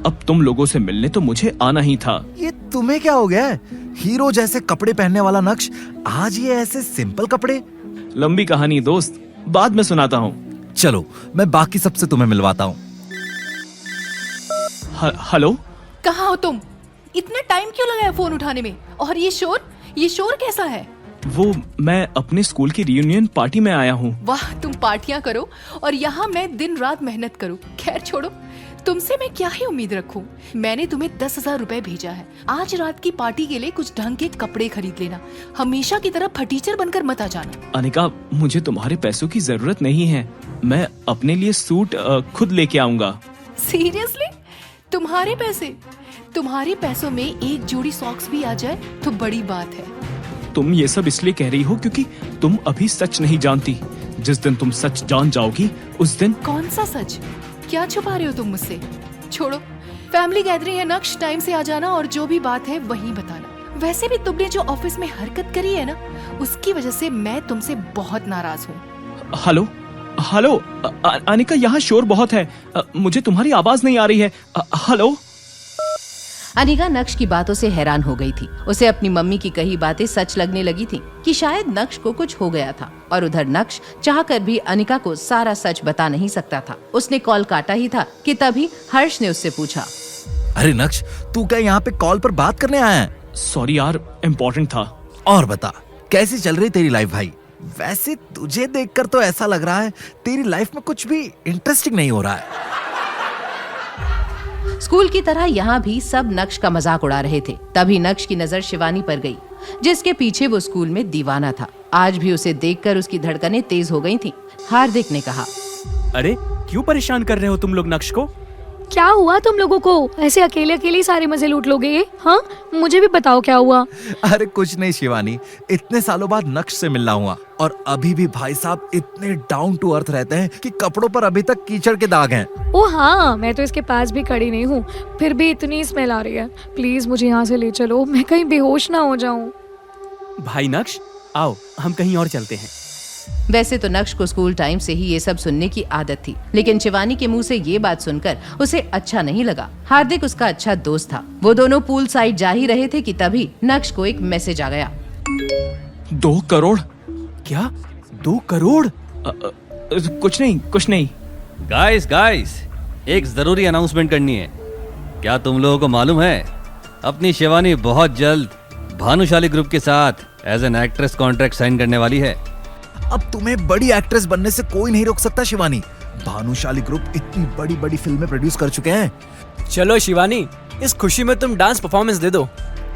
S20: अब तुम लोगों से मिलने तो मुझे आना ही था।
S23: ये तुम्हें क्या हो गया है? हीरो जैसे कपड़े पहनने वाला नक्श, आज ये ऐसे सिंपल कपड़े।
S20: लंबी कहानी दोस्त, बाद में सुनाता हूँ।
S23: चलो मैं बाकी सबसे तुम्हें मिलवाता हूँ।
S20: हेलो,
S5: कहाँ हो तुम? इतना टाइम क्यों लगाया फोन उठाने में? और ये शोर कैसा है?
S20: वो मैं अपने स्कूल की रियूनियन पार्टी में आया हूँ।
S5: वाह, तुम पार्टियां करो और यहाँ मैं दिन रात मेहनत करूँ। खैर छोड़ो, तुमसे मैं क्या ही उम्मीद रखूं? मैंने तुम्हें 10,000 रुपए भेजा है। आज रात की पार्टी के लिए कुछ ढंग के कपड़े खरीद लेना। हमेशा की तरह फटीचर बनकर मत आ जाना।
S20: अनिका, मुझे तुम्हारे पैसों की जरूरत नहीं है। मैं अपने लिए सूट खुद लेके आऊंगा।
S5: सीरियसली? तुम्हारे पैसे? तुम्हारे पैसों में एक जोड़ी सॉक्स भी आ जाए तो बड़ी बात है।
S20: तुम ये सब इसलिए कह रही हो क्योंकि तुम अभी सच नहीं जानती। जिस दिन तुम सच जान जाओगी उस दिन।
S5: कौन सा सच? क्या छुपा रहे हो तुम मुझसे? छोड़ो, फैमिली गैदरिंग है नक्श, टाइम से आ जाना और जो भी बात है वही बताना। वैसे भी तुमने जो ऑफिस में हरकत करी है ना, उसकी वजह से मैं तुमसे बहुत नाराज हूँ।
S20: हेलो अनिका, यहाँ शोर बहुत है। मुझे तुम्हारी आवाज नहीं आ रही है। हेलो।
S21: अनिका नक्श की बातों से हैरान हो गई थी। उसे अपनी मम्मी की कही बातें सच लगने लगी थी कि शायद नक्श को कुछ हो गया था और उधर नक्श चाहकर भी अनिका को सारा सच बता नहीं सकता था। उसने कॉल काटा ही था कि तभी हर्ष ने उससे पूछा,
S23: अरे नक्श, तू क्या यहाँ पे कॉल पर बात करने आया है?
S20: सॉरी यार, इम्पोर्टेंट था।
S23: और बता, कैसी चल रही तेरी लाइफ भाई? वैसे तुझे देखकर तो ऐसा लग रहा है तेरी लाइफ में कुछ भी इंटरेस्टिंग नहीं हो रहा है।
S21: स्कूल की तरह यहाँ भी सब नक्श का मजाक उड़ा रहे थे। तभी नक्श की नजर शिवानी पर गई, जिसके पीछे वो स्कूल में दीवाना था। आज भी उसे देखकर उसकी धड़कनें तेज हो गई थीं। हार्दिक ने कहा,
S22: अरे क्यों परेशान कर रहे हो तुम लोग नक्श को?
S1: क्या हुआ तुम लोगों को? ऐसे अकेले अकेले सारे मजे लूट लोगे? हाँ, मुझे भी बताओ क्या हुआ।
S23: अरे कुछ नहीं शिवानी, इतने सालों बाद नक्श से मिलना हुआ और अभी भी भाई साहब इतने डाउन टू अर्थ रहते हैं कि कपड़ों पर अभी तक कीचड़ के दाग हैं।
S1: ओ हाँ, मैं तो इसके पास भी खड़ी नहीं हूँ, फिर भी इतनी स्मेल आ रही है। प्लीज मुझे यहाँ से ले चलो, मैं कहीं बेहोश ना हो जाऊँ।
S22: भाई नक्श, आओ हम कहीं और चलते हैं।
S21: वैसे तो नक्श को स्कूल टाइम से ही ये सब सुनने की आदत थी, लेकिन शिवानी के मुंह से ये बात सुनकर उसे अच्छा नहीं लगा। हार्दिक उसका अच्छा दोस्त था। वो दोनों पूल साइड जा ही रहे थे कि तभी नक्श को एक मैसेज आ गया।
S20: 2 करोड़?
S22: क्या 2 करोड़?
S20: कुछ नहीं।
S24: गाइस, एक जरूरी अनाउंसमेंट करनी है। क्या तुम लोगों को मालूम है, अपनी शिवानी बहुत जल्द भानुशाली ग्रुप के साथ as an actress contract sign करने वाली है।
S23: अब तुम्हें बड़ी एक्ट्रेस बनने से कोई नहीं रोक सकता शिवानी। भानुशाली ग्रुप इतनी बड़ी बड़ी फिल्में प्रोड्यूस कर चुके हैं।
S22: चलो शिवानी, इस खुशी में तुम डांस परफॉर्मेंस दे दो।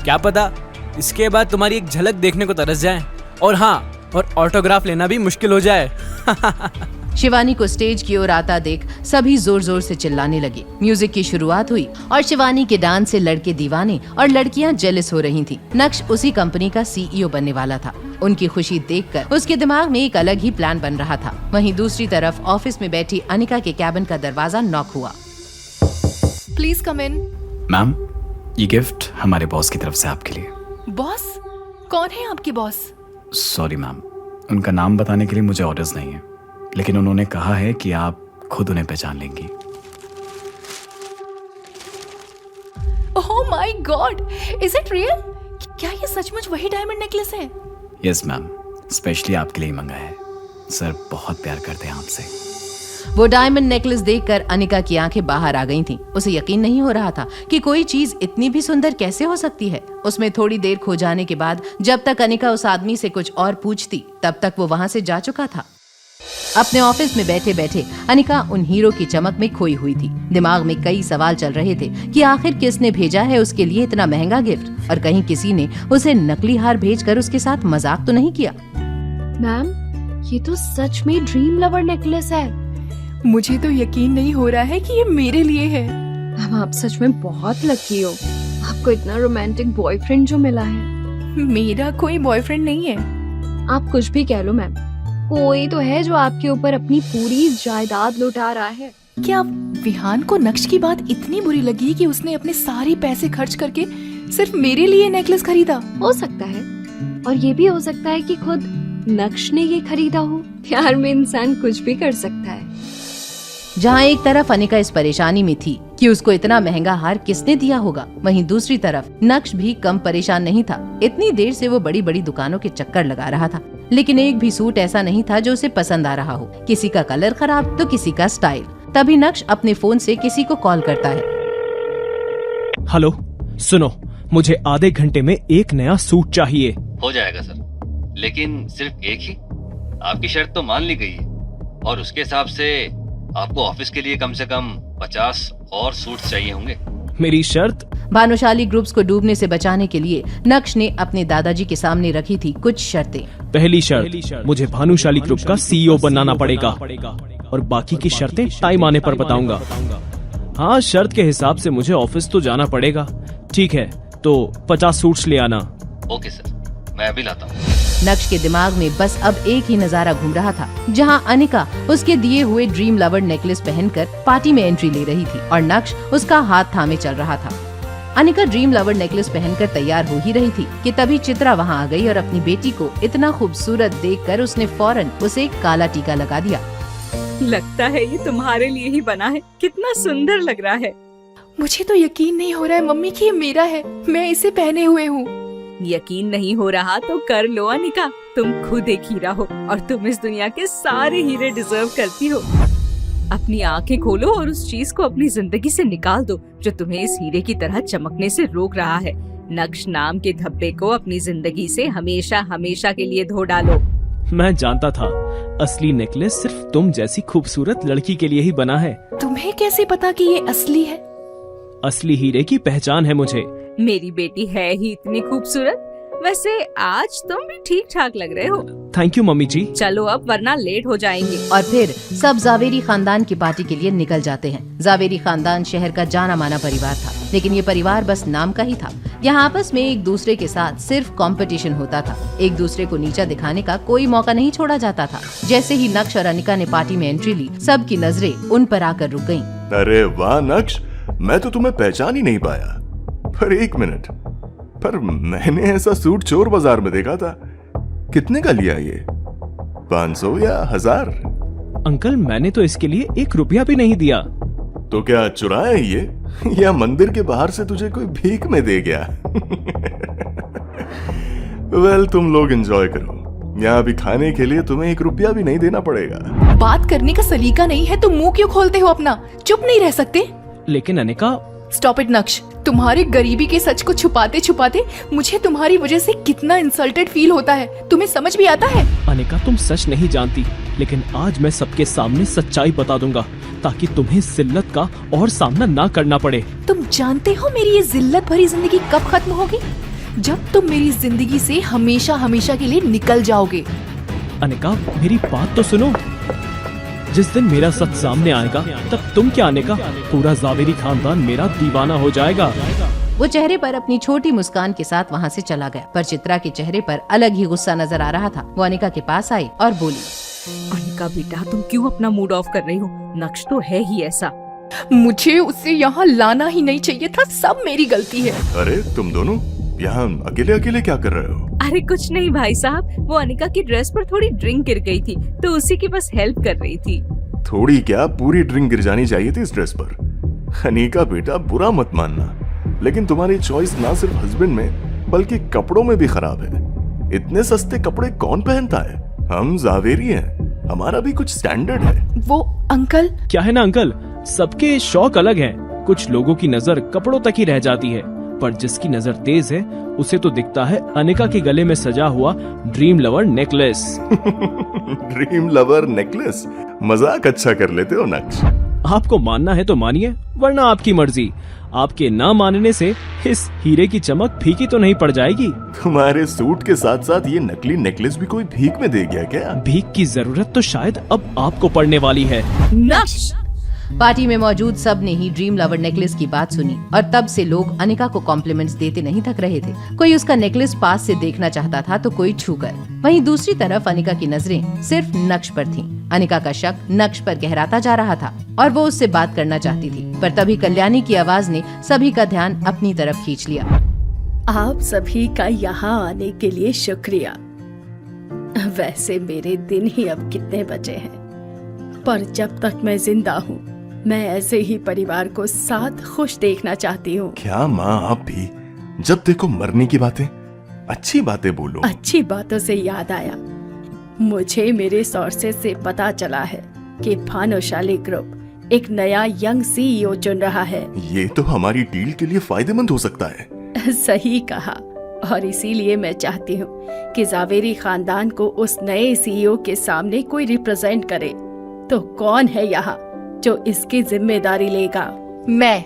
S22: क्या पता इसके बाद तुम्हारी एक झलक देखने को तरस जाए। और हाँ, और ऑटोग्राफ लेना भी मुश्किल हो जाए।
S21: शिवानी को स्टेज की ओर आता देख सभी जोर जोर से चिल्लाने लगे। म्यूजिक की शुरुआत हुई और शिवानी के डांस से लड़के दीवाने और लड़कियां जेलस हो रही थीं। नक्श उसी कंपनी का CEO बनने वाला था। उनकी खुशी देखकर उसके दिमाग में एक अलग ही प्लान बन रहा था। वहीं दूसरी तरफ ऑफिस में बैठी अनिका के कैबिन का दरवाजा नॉक हुआ।
S5: Please come in.
S2: मैम, ये गिफ्ट हमारे बॉस की तरफ से आपके लिए।
S5: बॉस? कौन है आपकी बॉस?
S2: सॉरी मैम, उनका नाम बताने के लिए मुझे ऑर्डर्स नहीं है, लेकिन उन्होंने कहा है कि आप खुद उन्हें पहचान लेंगी।
S5: ओह my God, is it real? क्या ये सचमुच वही डायमंड नेकलेस है?
S2: यस मैम, स्पेशली आपके लिए मंगाया है। सर बहुत प्यार करते हैं आपसे।
S21: वो डायमंड नेकलेस देखकर अनिका की आंखें बाहर आ गई थीं। उसे यकीन नहीं हो रहा था कि कोई चीज इतनी भी सुंदर कैसे हो सकती है। उसमें थोड़ी देर खो जाने के बाद जब तक अनिका उस आदमी से कुछ और पूछती, तब तक वो वहाँ से जा चुका था। अपने ऑफिस में बैठे बैठे अनिका उन हीरो की चमक में खोई हुई थी। दिमाग में कई सवाल चल रहे थे कि आखिर किसने भेजा है उसके लिए इतना महंगा गिफ्ट, और कहीं किसी ने उसे नकली हार भेजकर उसके साथ मजाक तो नहीं किया।
S5: मैम, ये तो सच में ड्रीम लवर नेकलेस है। मुझे तो यकीन नहीं हो रहा है कि ये मेरे लिए है। मैम, आप सच में बहुत लकी हो। आपको इतना रोमांटिक बॉयफ्रेंड जो मिला है। मेरा कोई बॉयफ्रेंड नहीं है। आप कुछ भी कह लो मैम, कोई तो है जो आपके ऊपर अपनी पूरी जायदाद लुटा रहा है। क्या विहान को नक्श की बात इतनी बुरी लगी कि उसने अपने सारे पैसे खर्च करके सिर्फ मेरे लिए नेकलेस खरीदा? हो सकता है, और ये भी हो सकता है कि खुद नक्श ने ये खरीदा हो। प्यार में इंसान कुछ भी कर सकता है।
S21: जहाँ एक तरफ अनिका इस परेशानी में थी कि उसको इतना महंगा हार किसने दिया होगा, वहीं दूसरी तरफ नक्श भी कम परेशान नहीं था। इतनी देर से वो बड़ी बड़ी दुकानों के चक्कर लगा रहा था, लेकिन एक भी सूट ऐसा नहीं था जो उसे पसंद आ रहा हो। किसी का कलर खराब तो किसी का स्टाइल। तभी नक्श अपने फोन से किसी को कॉल करता है।
S20: हेलो, सुनो, मुझे आधे घंटे में एक नया सूट चाहिए।
S24: हो जाएगा सर, लेकिन सिर्फ एक ही। आपकी शर्त तो मान ली गई है, और उसके हिसाब से आपको ऑफिस के लिए कम से कम 50 और सूट चाहिए होंगे।
S20: मेरी शर्त?
S21: भानुशाली ग्रुप्स को डूबने से बचाने के लिए नक्श ने अपने दादाजी के सामने रखी थी कुछ शर्तें।
S20: पहली शर्त, मुझे भानुशाली ग्रुप का CEO बनाना पड़ेगा, और बाकी की शर्तें टाइम आने पर बताऊंगा। हाँ, शर्त के हिसाब से मुझे ऑफिस तो जाना पड़ेगा। ठीक है, तो 50 सूट्स ले आना।
S24: ओके सर, मैं अभी लाता हूँ।
S21: नक्श के दिमाग में बस अब एक ही नजारा घूम रहा था, जहां अनिका उसके दिए हुए ड्रीम लवर नेकलेस पहनकर पार्टी में एंट्री ले रही थी और नक्श उसका हाथ थामे चल रहा था। अनिका ड्रीम लवर नेकलेस पहनकर तैयार हो ही रही थी कि तभी चित्रा वहां आ गई और अपनी बेटी को इतना खूबसूरत देखकर उसने फौरन उसे काला टीका लगा दिया।
S19: लगता है ये तुम्हारे लिए ही बना है। कितना सुंदर लग रहा है।
S5: मुझे तो यकीन नहीं हो रहा है मम्मी कि ये मेरा है। मैं इसे पहने हुए हूँ।
S19: यकीन नहीं हो रहा तो कर लो अनिका, तुम खुद एक हीरा हो और तुम इस दुनिया के सारे हीरे डिजर्व करती हो। अपनी आंखें खोलो और उस चीज को अपनी जिंदगी से निकाल दो जो तुम्हें इस हीरे की तरह चमकने से रोक रहा है। नक्श नाम के धब्बे को अपनी जिंदगी से हमेशा हमेशा के लिए धो डालो।
S20: मैं जानता था असली नेकलेस सिर्फ तुम जैसी खूबसूरत लड़की के लिए ही बना है।
S5: तुम्हें कैसे पता कि ये असली है?
S20: असली हीरे की पहचान है मुझे।
S19: मेरी बेटी है ही इतनी खूबसूरत। वैसे आज तुम भी ठीक ठाक लग रहे हो।
S20: थैंक यू मम्मी जी।
S19: चलो अब, वरना लेट हो जाएंगे।
S21: और फिर सब जावेरी खानदान की पार्टी के लिए निकल जाते हैं। जावेरी खानदान शहर का जाना माना परिवार था, लेकिन ये परिवार बस नाम का ही था। यहाँ आपस में एक दूसरे के साथ सिर्फ कंपटीशन होता था। एक दूसरे को नीचा दिखाने का कोई मौका नहीं छोड़ा जाता था। जैसे ही नक्श और अनिका ने पार्टी में एंट्री ली, सबकी नजरें उन पर आकर रुक गयी।
S4: अरे वाह नक्श, मैं तो तुम्हें पहचान ही नहीं पाया। पर एक मिनट, पर मैंने ऐसा सूट चोर बाजार में देखा था। कितने का लिया ये? 500 या 1000?
S20: अंकल, मैंने तो इसके लिए 1 रुपया भी नहीं दिया।
S4: तो क्या चुराया ये, या मंदिर के बाहर से तुझे कोई भीख में दे गया? वेल, तुम लोग एंजॉय करो। यहाँ भी खाने के लिए तुम्हें 1 रुपया भी नहीं देना पड़ेगा।
S5: बात करने का सलीका नहीं है तो मुंह क्यों खोलते हो अपना? चुप नहीं रह सकते?
S20: लेकिन अनिका।
S5: स्टॉप इट नक्श। तुम्हारे गरीबी के सच को छुपाते छुपाते मुझे तुम्हारी वजह से कितना इंसल्टेड फील होता है। तुम्हें समझ भी आता है?
S20: अनिका, तुम सच नहीं जानती, लेकिन आज मैं सबके सामने सच्चाई बता दूंगा ताकि तुम्हें जिल्लत का और सामना ना करना पड़े।
S5: तुम जानते हो मेरी ये जिल्लत भरी जिंदगी कब खत्म होगी? जब तुम मेरी जिंदगी से हमेशा हमेशा के लिए निकल जाओगे।
S20: अनिका, मेरी बात तो सुनो। जिस दिन मेरा सच सामने आएगा तब तुम क्या आने का, पूरा जावेरी खानदान मेरा दीवाना हो जाएगा।
S21: वो चेहरे पर अपनी छोटी मुस्कान के साथ वहाँ से चला गया, पर चित्रा के चेहरे पर अलग ही गुस्सा नजर आ रहा था। वो अनिका के पास आई और बोली,
S19: अनिका बेटा, तुम क्यों अपना मूड ऑफ कर रही हो? नक्श तो है ही ऐसा।
S5: मुझे उसे यहाँ लाना ही नहीं चाहिए था, सब मेरी गलती है।
S4: अरे तुम दोनों यहाँ अकेले अकेले क्या कर रहे हो?
S19: अरे कुछ नहीं भाई साहब, वो अनिका की ड्रेस पर थोड़ी ड्रिंक गिर गई थी तो उसी की बस हेल्प कर रही थी।
S4: थोड़ी क्या, पूरी ड्रिंक गिर जानी चाहिए थी इस ड्रेस पर। अनिका बेटा, बुरा मत मानना, लेकिन तुम्हारी चॉइस ना सिर्फ हस्बैंड में बल्कि कपड़ों में भी खराब है। इतने सस्ते कपड़े कौन पहनता है? हम जावेरी हैं, हमारा भी कुछ स्टैंडर्ड है।
S5: वो अंकल
S20: क्या है ना अंकल, सबके शौक अलग हैं। कुछ लोगों की नजर कपड़ों तक ही रह जाती है, पर जिसकी नजर तेज है उसे तो दिखता है अनिका के गले में सजा हुआ dream lover necklace.
S4: Dream lover necklace? मजाक अच्छा कर लेते हो नक्श।
S20: आपको मानना है तो मानिए, वरना आपकी मर्जी। आपके ना मानने से इस हीरे की चमक फीकी तो नहीं पड़ जाएगी।
S4: तुम्हारे सूट के साथ साथ ये नकली नेकलेस भी कोई भीख में दे गया क्या?
S20: भीख की जरूरत तो शायद अब आपको पड़ने वाली है।
S21: नक्श! पार्टी में मौजूद सब ने ही ड्रीम लवर नेकलेस की बात सुनी और तब से लोग अनिका को कॉम्प्लीमेंट्स देते नहीं थक रहे थे। कोई उसका नेकलेस पास से देखना चाहता था तो कोई छूकर। वहीं दूसरी तरफ अनिका की नजरें सिर्फ नक्श पर थीं। अनिका का शक नक्श पर गहराता जा रहा था और वो उससे बात करना चाहती थी, पर तभी कल्याणी की आवाज ने सभी का ध्यान अपनी तरफ खींच लिया।
S3: आप सभी का यहाँ आने के लिए शुक्रिया। वैसे मेरे दिन ही अब कितने बचे हैं, पर जब तक मैं जिंदा हूँ मैं ऐसे ही परिवार को साथ खुश देखना चाहती हूँ।
S4: क्या माँ, आप भी जब देखो मरने की बातें? अच्छी बातें बोलो।
S3: अच्छी बातों से याद आया, मुझे मेरे सोर्सेज से पता चला है कि भानुशाली ग्रुप एक नया यंग सीईओ चुन रहा है।
S4: ये तो हमारी डील के लिए फायदेमंद हो सकता है।
S3: सही कहा, और इसीलिए मैं चाहती हूँ कि जावेरी खानदान को उस नए सीईओ के सामने कोई रिप्रेजेंट करे। तो कौन है यहाँ जो इसकी जिम्मेदारी लेगा?
S21: मैं।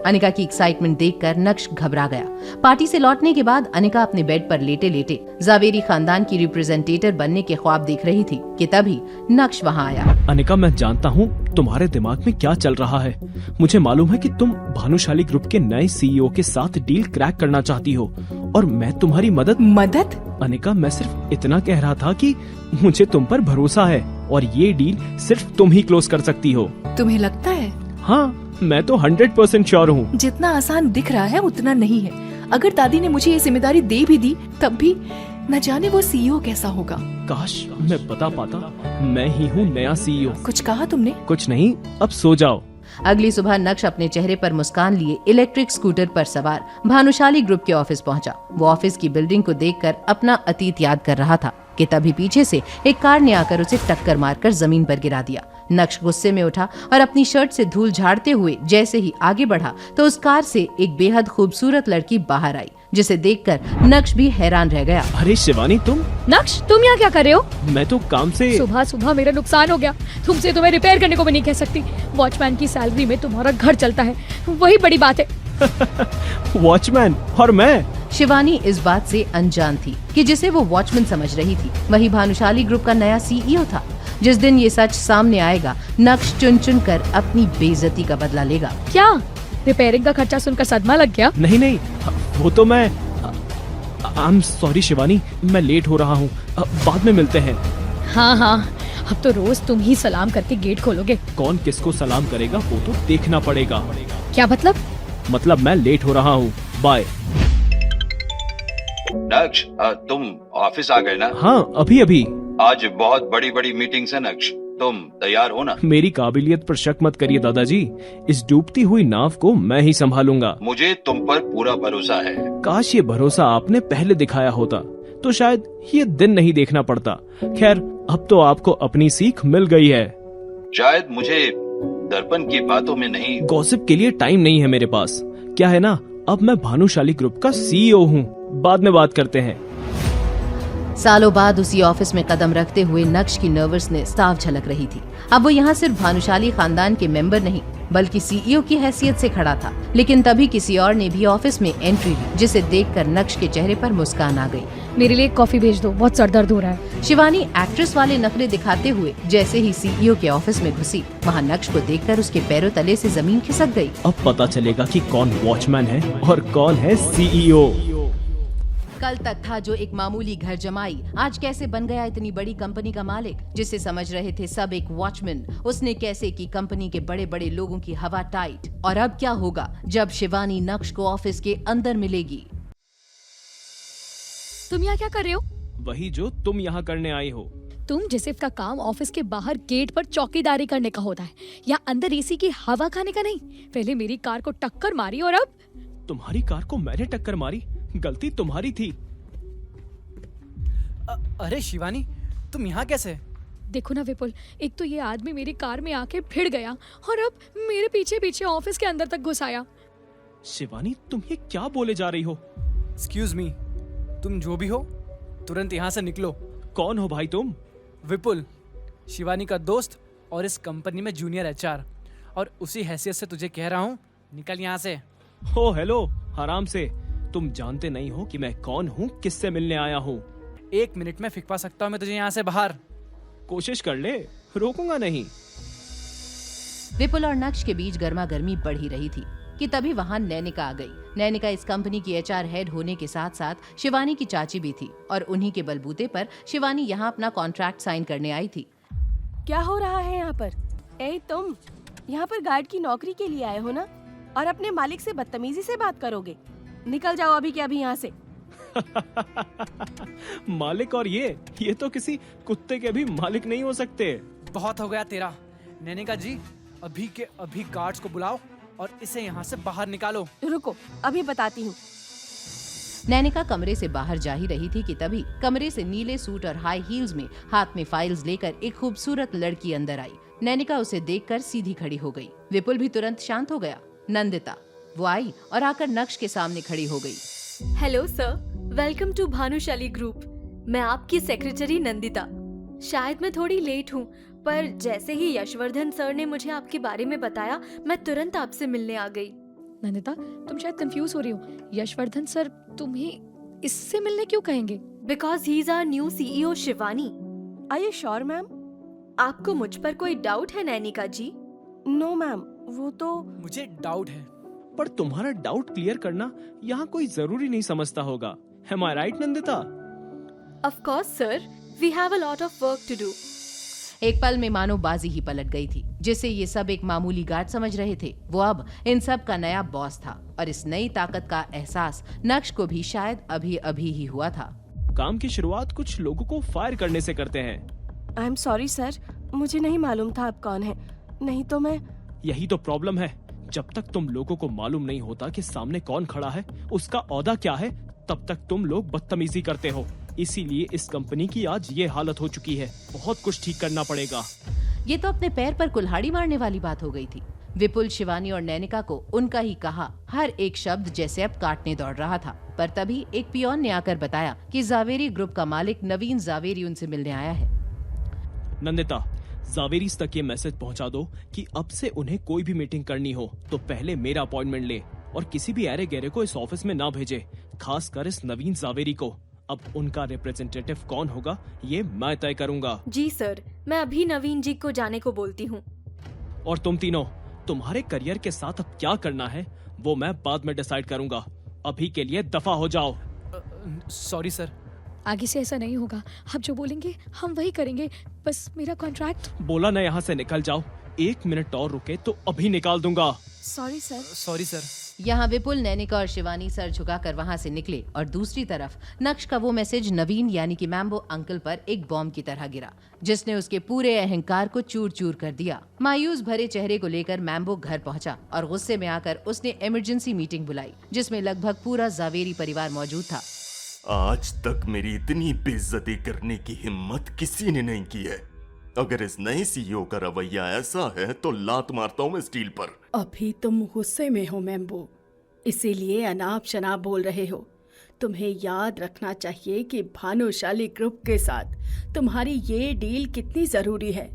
S21: अनिका की एक्साइटमेंट देखकर नक्श घबरा गया। पार्टी से लौटने के बाद अनिका अपने बेड पर लेटे लेटे जावेरी खानदान की रिप्रेजेंटेटर बनने के ख्वाब देख रही थी कि तभी नक्श वहाँ आया।
S20: अनिका, मैं जानता हूँ तुम्हारे दिमाग में क्या चल रहा है। मुझे मालूम है कि तुम भानुशाली ग्रुप के नए सीईओ के साथ डील क्रैक करना चाहती हो और मैं तुम्हारी मदद। अनिका, मैं सिर्फ इतना कह रहा था कि मुझे तुम पर भरोसा है और ये डील सिर्फ तुम ही क्लोज कर सकती हो।
S5: तुम्हें लगता है?
S20: हाँ, मैं तो 100% श्योर हूँ।
S5: जितना आसान दिख रहा है उतना नहीं है। अगर दादी ने मुझे ये जिम्मेदारी दे भी दी तब भी न जाने वो सीईओ कैसा होगा।
S20: काश मैं बता पाता, मैं ही हूँ नया सीईओ।
S5: कुछ कहा तुमने?
S20: कुछ नहीं, अब सो जाओ।
S21: अगली सुबह नक्श अपने चेहरे पर मुस्कान लिए इलेक्ट्रिक स्कूटर पर सवार भानुशाली ग्रुप के ऑफिस पहुंचा। वो ऑफिस की बिल्डिंग को देखकर अपना अतीत याद कर रहा था कि तभी पीछे से एक कार ने आकर उसे टक्कर मारकर जमीन पर गिरा दिया। नक्श गुस्से में उठा और अपनी शर्ट से धूल झाड़ते हुए जैसे ही आगे बढ़ा तो उस कार से एक बेहद खूबसूरत लड़की बाहर आई, जिसे देखकर नक्श भी हैरान रह गया।
S20: अरे शिवानी, तुम?
S1: नक्श, तुम यहाँ क्या कर रहे हो?
S20: मैं तो काम से।
S1: सुबह सुबह मेरा नुकसान हो गया। तुमसे तुम्हें रिपेयर करने को भी नहीं कह सकती। वॉचमैन की सैलरी में तुम्हारा घर चलता है, वही बड़ी बात है।
S20: वॉचमैन और मैं?
S21: शिवानी इस बात से अनजान थी कि जिसे वो वॉचमैन समझ रही थी वही भानुशाली ग्रुप का नया सीईओ था। जिस दिन ये सच सामने आएगा नक्श चुन चुन कर अपनी बेइज्जती का बदला लेगा।
S1: क्या रिपेयरिंग का खर्चा सुनकर सदमा लग गया?
S20: नहीं नहीं, वो तो मैं आई एम सॉरी शिवानी, मैं लेट हो रहा हूँ, बाद में मिलते हैं।
S1: हाँ हाँ, अब तो रोज तुम ही सलाम करके गेट खोलोगे।
S20: कौन किसको सलाम करेगा वो तो देखना पड़ेगा।
S1: क्या मतलब?
S20: मतलब मैं लेट हो रहा हूँ, बाय।
S6: नक्श, तुम ऑफिस आ गए ना?
S20: हाँ, अभी अभी।
S6: आज बहुत बड़ी बड़ी मीटिंग्स है नक्श, तुम तैयार हो ना?
S20: मेरी काबिलियत पर शक मत करिए दादाजी, इस डूबती हुई नाव को मैं ही संभालूंगा।
S6: मुझे तुम पर पूरा भरोसा है।
S20: काश ये भरोसा आपने पहले दिखाया होता तो शायद ये दिन नहीं देखना पड़ता। खैर, अब तो आपको अपनी सीख मिल गई है।
S6: शायद मुझे दर्पण की बातों में नहीं।
S20: गॉसिप के लिए टाइम नहीं है मेरे पास। क्या है ना, अब मैं भानुशाली ग्रुप का सीईओ हूँ, बाद में बात करते हैं।
S21: सालों बाद उसी ऑफिस में कदम रखते हुए नक्श की नर्वसनेस साफ झलक रही थी। अब वो यहाँ सिर्फ भानुशाली खानदान के मेंबर नहीं बल्कि सीईओ की हैसियत से खड़ा था। लेकिन तभी किसी और ने भी ऑफिस में एंट्री ली, जिसे देखकर नक्श के चेहरे पर मुस्कान आ गई।
S1: मेरे लिए कॉफी भेज दो, बहुत सर दर्द हो रहा है।
S21: शिवानी एक्ट्रेस वाले नखरे दिखाते हुए जैसे ही सीईओ के ऑफिस में घुसी, वहाँ नक्श को देखकर उसके पैरों तले से जमीन खिसक गई।
S20: अब पता चलेगा कि कौन वॉचमैन है और कौन है सीईओ।
S21: कल तक था जो एक मामूली घर जमाई, आज कैसे बन गया इतनी बड़ी कंपनी का मालिक, जिसे समझ रहे थे सब एक वॉचमैन। उसने कैसे की कंपनी के बड़े बड़े लोगों की हवा टाइट। और अब क्या होगा जब शिवानी नक्श को ऑफिस के अंदर मिलेगी।
S7: तुम यहाँ क्या कर रहे हो?
S20: वही जो तुम यहाँ करने आई हो।
S7: तुम जोसेफ का काम ऑफिस के बाहर गेट पर चौकीदारी करने का होता है, या अंदर एसी की हवा खाने का नहीं। पहले मेरी कार को टक्कर मारी और अब
S20: तुम्हारी कार को मैंने टक्कर मारी? गलती तुम्हारी थी।
S22: अरे शिवानी, तुम यहाँ कैसे?
S7: देखो ना विपुल, एक तो ये आदमी मेरी कार में आके भिड़ गया और अब मेरे पीछे पीछे ऑफिस के अंदर तक घुस आया।
S20: शिवानी, तुम ये क्या बोले जा रही हो?
S22: एक्सक्यूज मी, तुम जो भी हो तुरंत यहाँ से निकलो।
S20: कौन हो भाई तुम?
S22: विपुल, शिवानी का दोस्त और इस कंपनी में जूनियर एचआर, और उसी हैसियत से तुझे कह रहा हूँ, निकल यहाँ से।
S20: हो हेलो, आराम से। तुम जानते नहीं हो कि मैं कौन हूँ, किससे मिलने आया हूँ।
S22: 1 मिनट में फिकवा सकता हूँ मैं तुझे यहाँ से बाहर।
S20: कोशिश कर ले, रोकूंगा नहीं।
S21: विपुल और नक्श के बीच गर्मा गर्मी बढ़ ही रही थी कि तभी वहाँ नैनिका आ गई। नैनिका इस कंपनी की एचआर हेड होने के साथ साथ शिवानी की चाची भी थी, और उन्हीं के बलबूते पर शिवानी यहाँ अपना कॉन्ट्रैक्ट साइन करने आई थी।
S8: क्या हो रहा है यहाँ पर? ए तुम यहाँ पर गार्ड की नौकरी के लिए आए हो ना, और अपने मालिक से बदतमीजी से बात करोगे? निकल जाओ अभी के अभी यहाँ से।
S20: मालिक और ये तो किसी कुत्ते के भी मालिक नहीं हो सकते।
S22: बहुत हो गया तेरा। नैनिका जी, अभी के अभी गार्ड्स को बुलाओ और इसे यहाँ से बाहर निकालो।
S8: रुको, अभी बताती हूँ।
S21: नैनिका कमरे से बाहर जा ही रही थी कि तभी कमरे से नीले सूट और हाई हील्स में हाथ में फाइल्स लेकर एक खूबसूरत लड़की अंदर आई। नैनिका उसे देखकर सीधी खड़ी हो गई। विपुल भी तुरंत शांत हो गया। नंदिता वो आई और आकर नक्श के सामने खड़ी हो गई।
S9: Hello sir, welcome to Bhanushali group. मैं आपकी सेक्रेटरी नंदिता। शायद मैं थोड़ी लेट हूँ, पर जैसे ही यशवर्धन सर ने मुझे आपके बारे में बताया, मैं तुरंत आपसे मिलने आ गई।
S7: नंदिता, तुम शायद कंफ्यूज हो रही हो। यशवर्धन सर तुम्हें इससे मिलने क्यों कहेंगे?
S9: Because he is our new CEO Shivani.
S8: Are you sure ma'am?
S9: आपको मुझ पर कोई डाउट है नैनिका जी?
S8: नो मैम, वो तो
S22: मुझे डाउट है।
S20: पर तुम्हारा डाउट क्लियर करना यहाँ कोई जरूरी नहीं समझता होगा। Am I right, Nandita?
S9: Of course, sir. We have a lot of work to do.
S21: एक पल में मानो बाजी ही पलट गई थी। जिसे ये सब एक मामूली गार्ड समझ रहे थे, वो अब इन सब का नया बॉस था, और इस नई ताकत का एहसास नक्श को भी शायद अभी अभी ही हुआ था।
S20: काम की शुरुआत कुछ लोगों को फायर करने से करते हैं।
S8: आई एम सॉरी सर, मुझे नहीं मालूम था आप कौन है, नहीं तो मैं।
S20: यही तो प्रॉब्लम है। जब तक तुम लोगों को मालूम नहीं होता कि सामने कौन खड़ा है, उसका औहदा क्या है, तब तक तुम लोग बदतमीजी करते हो। इसीलिए इस कंपनी की आज ये हालत हो चुकी है। बहुत कुछ ठीक करना पड़ेगा।
S21: ये तो अपने पैर पर कुल्हाड़ी मारने वाली बात हो गई थी। विपुल, शिवानी और नैनिका को उनका ही कहा हर एक शब्द जैसे अब काटने दौड़ रहा था। पर तभी एक पियोन ने आकर बताया कि जावेरी ग्रुप का मालिक नवीन जावेरी उनसे मिलने आया है।
S20: नंदिता, जावेरीज तक ये मैसेज पहुंचा दो कि अब से उन्हें कोई भी मीटिंग करनी हो तो पहले मेरा अपॉइंटमेंट ले, और किसी भी ऐरे गहरे को इस ऑफिस में ना भेजे, खासकर इस नवीन जावेरी को। अब उनका रिप्रेजेंटेटिव कौन होगा ये मैं तय करूंगा।
S9: जी सर, मैं अभी नवीन जी को जाने को बोलती हूँ।
S20: और तुम तीनों, तुम्हारे करियर के साथ अब क्या करना है वो मैं बाद में डिसाइड करूंगा। अभी के लिए दफा हो जाओ।
S22: सॉरी सर,
S7: आगे से ऐसा नहीं होगा। आप जो बोलेंगे हम वही करेंगे। बस मेरा कॉन्ट्रैक्ट।
S20: बोला ना यहाँ से निकल जाओ। 1 मिनट और रुके तो अभी निकाल दूंगा।
S8: Sorry sir.
S22: Sorry sir.
S21: यहाँ विपुल, नैनिका और शिवानी सर झुकाकर वहाँ से निकले, और दूसरी तरफ नक्श का वो मैसेज नवीन यानी कि मैम्बो अंकल पर एक बॉम्ब की तरह गिरा, जिसने उसके पूरे अहंकार को चूर चूर कर दिया। मायूस भरे चेहरे को लेकर मैम्बो घर पहुँचा और गुस्से में आकर उसने इमरजेंसी मीटिंग बुलाई, जिसमें लगभग पूरा जावेरी परिवार मौजूद था।
S4: आज तक मेरी इतनी बेइज्जती करने की हिम्मत किसी ने नहीं की है। अगर इस नए सीईओ का रवैया ऐसा है तो लात मारता हूँ मैं स्टील पर।
S3: अभी तुम गुस्से में हो मैम्बो, इसीलिए अनाप शनाप बोल रहे हो। तुम्हें याद रखना चाहिए कि भानुशाली ग्रुप के साथ तुम्हारी ये डील कितनी जरूरी है।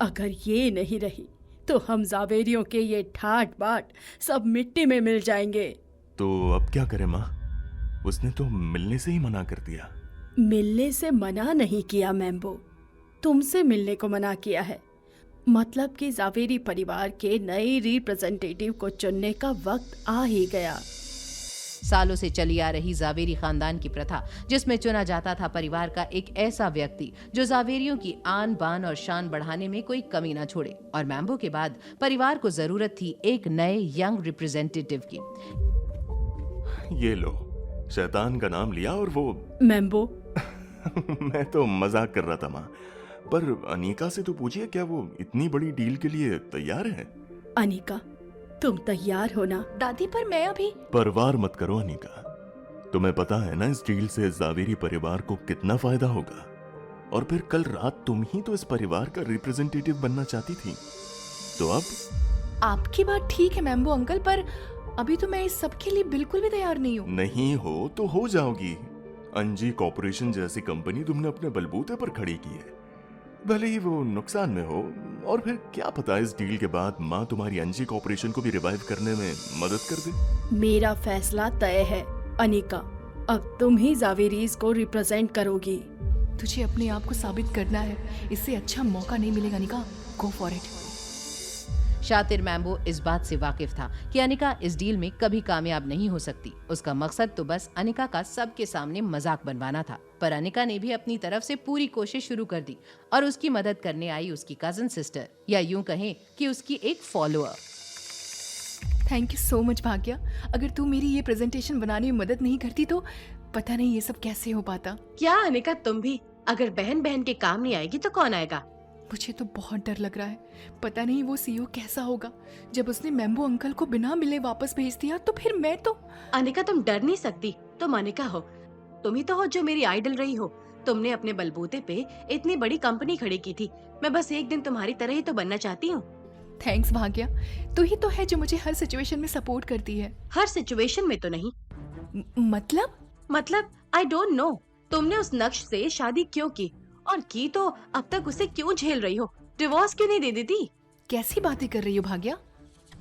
S3: अगर ये नहीं रही तो हम जावेरियों के ये ठाट बाट सब मिट्टी में मिल जाएंगे।
S4: तो अब क्या करें माँ? उसने तो मिलने से ही मना कर दिया।
S3: मिलने से मना नहीं किया मैम्बो, तुमसे मिलने को मना किया है। मतलब कि जावेरी परिवार के नए रिप्रेजेंटेटिव को चुनने का वक्त आ ही गया।
S21: सालों से चली आ रही जावेरी खानदान की प्रथा, जिसमें चुना जाता था परिवार का एक ऐसा व्यक्ति जो जावेरियों की आन बान और शान बढ़ाने में कोई कमी न छोड़े, और मैम्बो के बाद परिवार को जरूरत थी एक नए यंग रिप्रेजेंटेटिव की।
S4: ये लो, शैतान का नाम लिया और वो
S3: मैम्बो
S4: मैं तो मजाक कर रहा था माँ, पर अनीका से तो पूछिए क्या वो इतनी बड़ी डील के लिए तैयार है।
S3: अनीका, तुम तैयार हो ना?
S8: दादी पर मैं अभी
S4: परवार मत करो अनीका, तुम्हें पता है ना इस डील से जावेरी परिवार को कितना फायदा होगा। और फिर कल रात तुम ही तो इस परिवार का रिप्रेजेंटेटिव बनना चाहती थी, तो अब
S5: आपकी बात ठीक है मैम्बो अंकल, पर अभी तो मैं इस सब के लिए बिल्कुल भी तैयार नहीं हूँ।
S4: नहीं हो तो हो जाओगी। अंजी कॉर्पोरेशन जैसी कंपनी तुमने अपने बलबूते पर खड़ी की है, भले ही वो नुकसान में हो। और फिर क्या पता इस डील के बाद माँ तुम्हारी अंजी कॉर्पोरेशन को भी रिवाइव करने में मदद कर दे।
S3: मेरा फैसला तय है अनीका, अब तुम ही जावेरीज को रिप्रेजेंट करोगी।
S5: तुझे अपने आप को साबित करना है, इससे अच्छा मौका नहीं मिलेगा अनिका, गो फॉर इट।
S21: शातिर मैम्बो इस बात से वाकिफ था कि अनिका इस डील में कभी कामयाब नहीं हो सकती। उसका मकसद तो बस अनिका का सबके सामने मजाक बनवाना था। पर अनिका ने भी अपनी तरफ से पूरी कोशिश शुरू कर दी और उसकी मदद करने आई उसकी कजन सिस्टर, या यूं कहें कि उसकी एक follower.
S5: Thank you so much Bhagya, अगर तू मेरी ये प्रेजेंटेशन बनाने में मदद नहीं करती तो पता नहीं ये सब कैसे हो पाता।
S8: क्या अनिका, तुम भी? अगर बहन बहन के काम नहीं आएगी तो कौन आएगा?
S5: मुझे तो बहुत डर लग रहा है, पता नहीं वो सीईओ कैसा होगा। जब उसने मैम्बो अंकल को बिना मिले वापस भेज दिया तो फिर मैं तो।
S8: अनिका, तुम डर नहीं सकती, तुम अनिका हो, तुम ही तो हो जो मेरी आइडल रही हो। तुमने अपने बलबूते पे इतनी बड़ी कंपनी खड़ी की थी, मैं बस एक दिन तुम्हारी तरह ही तो बनना चाहती हूँ।
S5: थैंक्स भाग्या, तू ही तो है जो मुझे हर सिचुएशन में सपोर्ट करती है।
S8: हर सिचुएशन में तो नहीं। मतलब आई डोंट नो, तुमने उस नक्श से शादी क्यों की, और की तो अब तक उसे क्यों झेल रही हो? डिवोर्स क्यों नहीं दे देती?
S5: कैसी बातें कर रही हो भाग्या?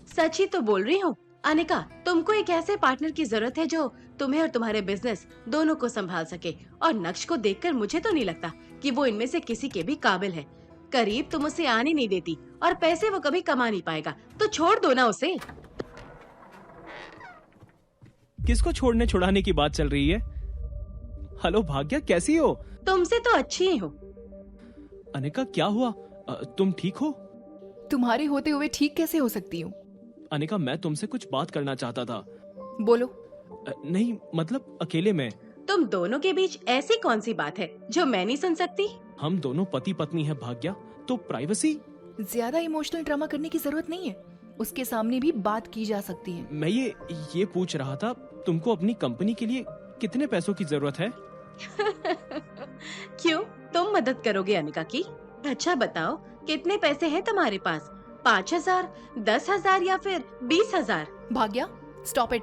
S8: सच ही तो बोल रही हूँ अनिका, तुमको एक ऐसे पार्टनर की जरूरत है जो तुम्हें और तुम्हारे बिजनेस दोनों को संभाल सके। और नक्श को देखकर मुझे तो नहीं लगता कि वो इनमें से किसी के भी काबिल है। करीब तुम उसे आने नहीं देती और पैसे वो कभी कमा नहीं पाएगा, तो छोड़ दो ना उसे।
S20: किसको छोड़ने छुड़ाने की बात चल रही है? हेलो भाग्या, कैसी हो?
S8: तुमसे तो अच्छी ही हूँ।
S20: अनिका, क्या हुआ? तुम ठीक हो?
S5: तुम्हारे होते हुए ठीक कैसे हो सकती हूँ?
S20: अनिका, मैं तुमसे कुछ बात करना चाहता था।
S5: बोलो।
S20: नहीं, मतलब अकेले में।
S8: तुम दोनों के बीच ऐसी कौन सी बात है जो मैं नहीं सुन सकती?
S20: हम दोनों पति पत्नी हैं भाग्या, तो प्राइवेसी।
S5: ज्यादा इमोशनल ड्रामा करने की जरूरत नहीं है, उसके सामने भी बात की जा सकती है।
S20: मैं ये पूछ रहा था, तुमको अपनी कंपनी के लिए कितने पैसों की जरूरत है?
S8: क्यों, तुम मदद करोगे अनिका की? अच्छा बताओ, कितने पैसे हैं तुम्हारे पास? 5,000, 10,000 या फिर 20,000?
S5: भाग्या, स्टॉप इट।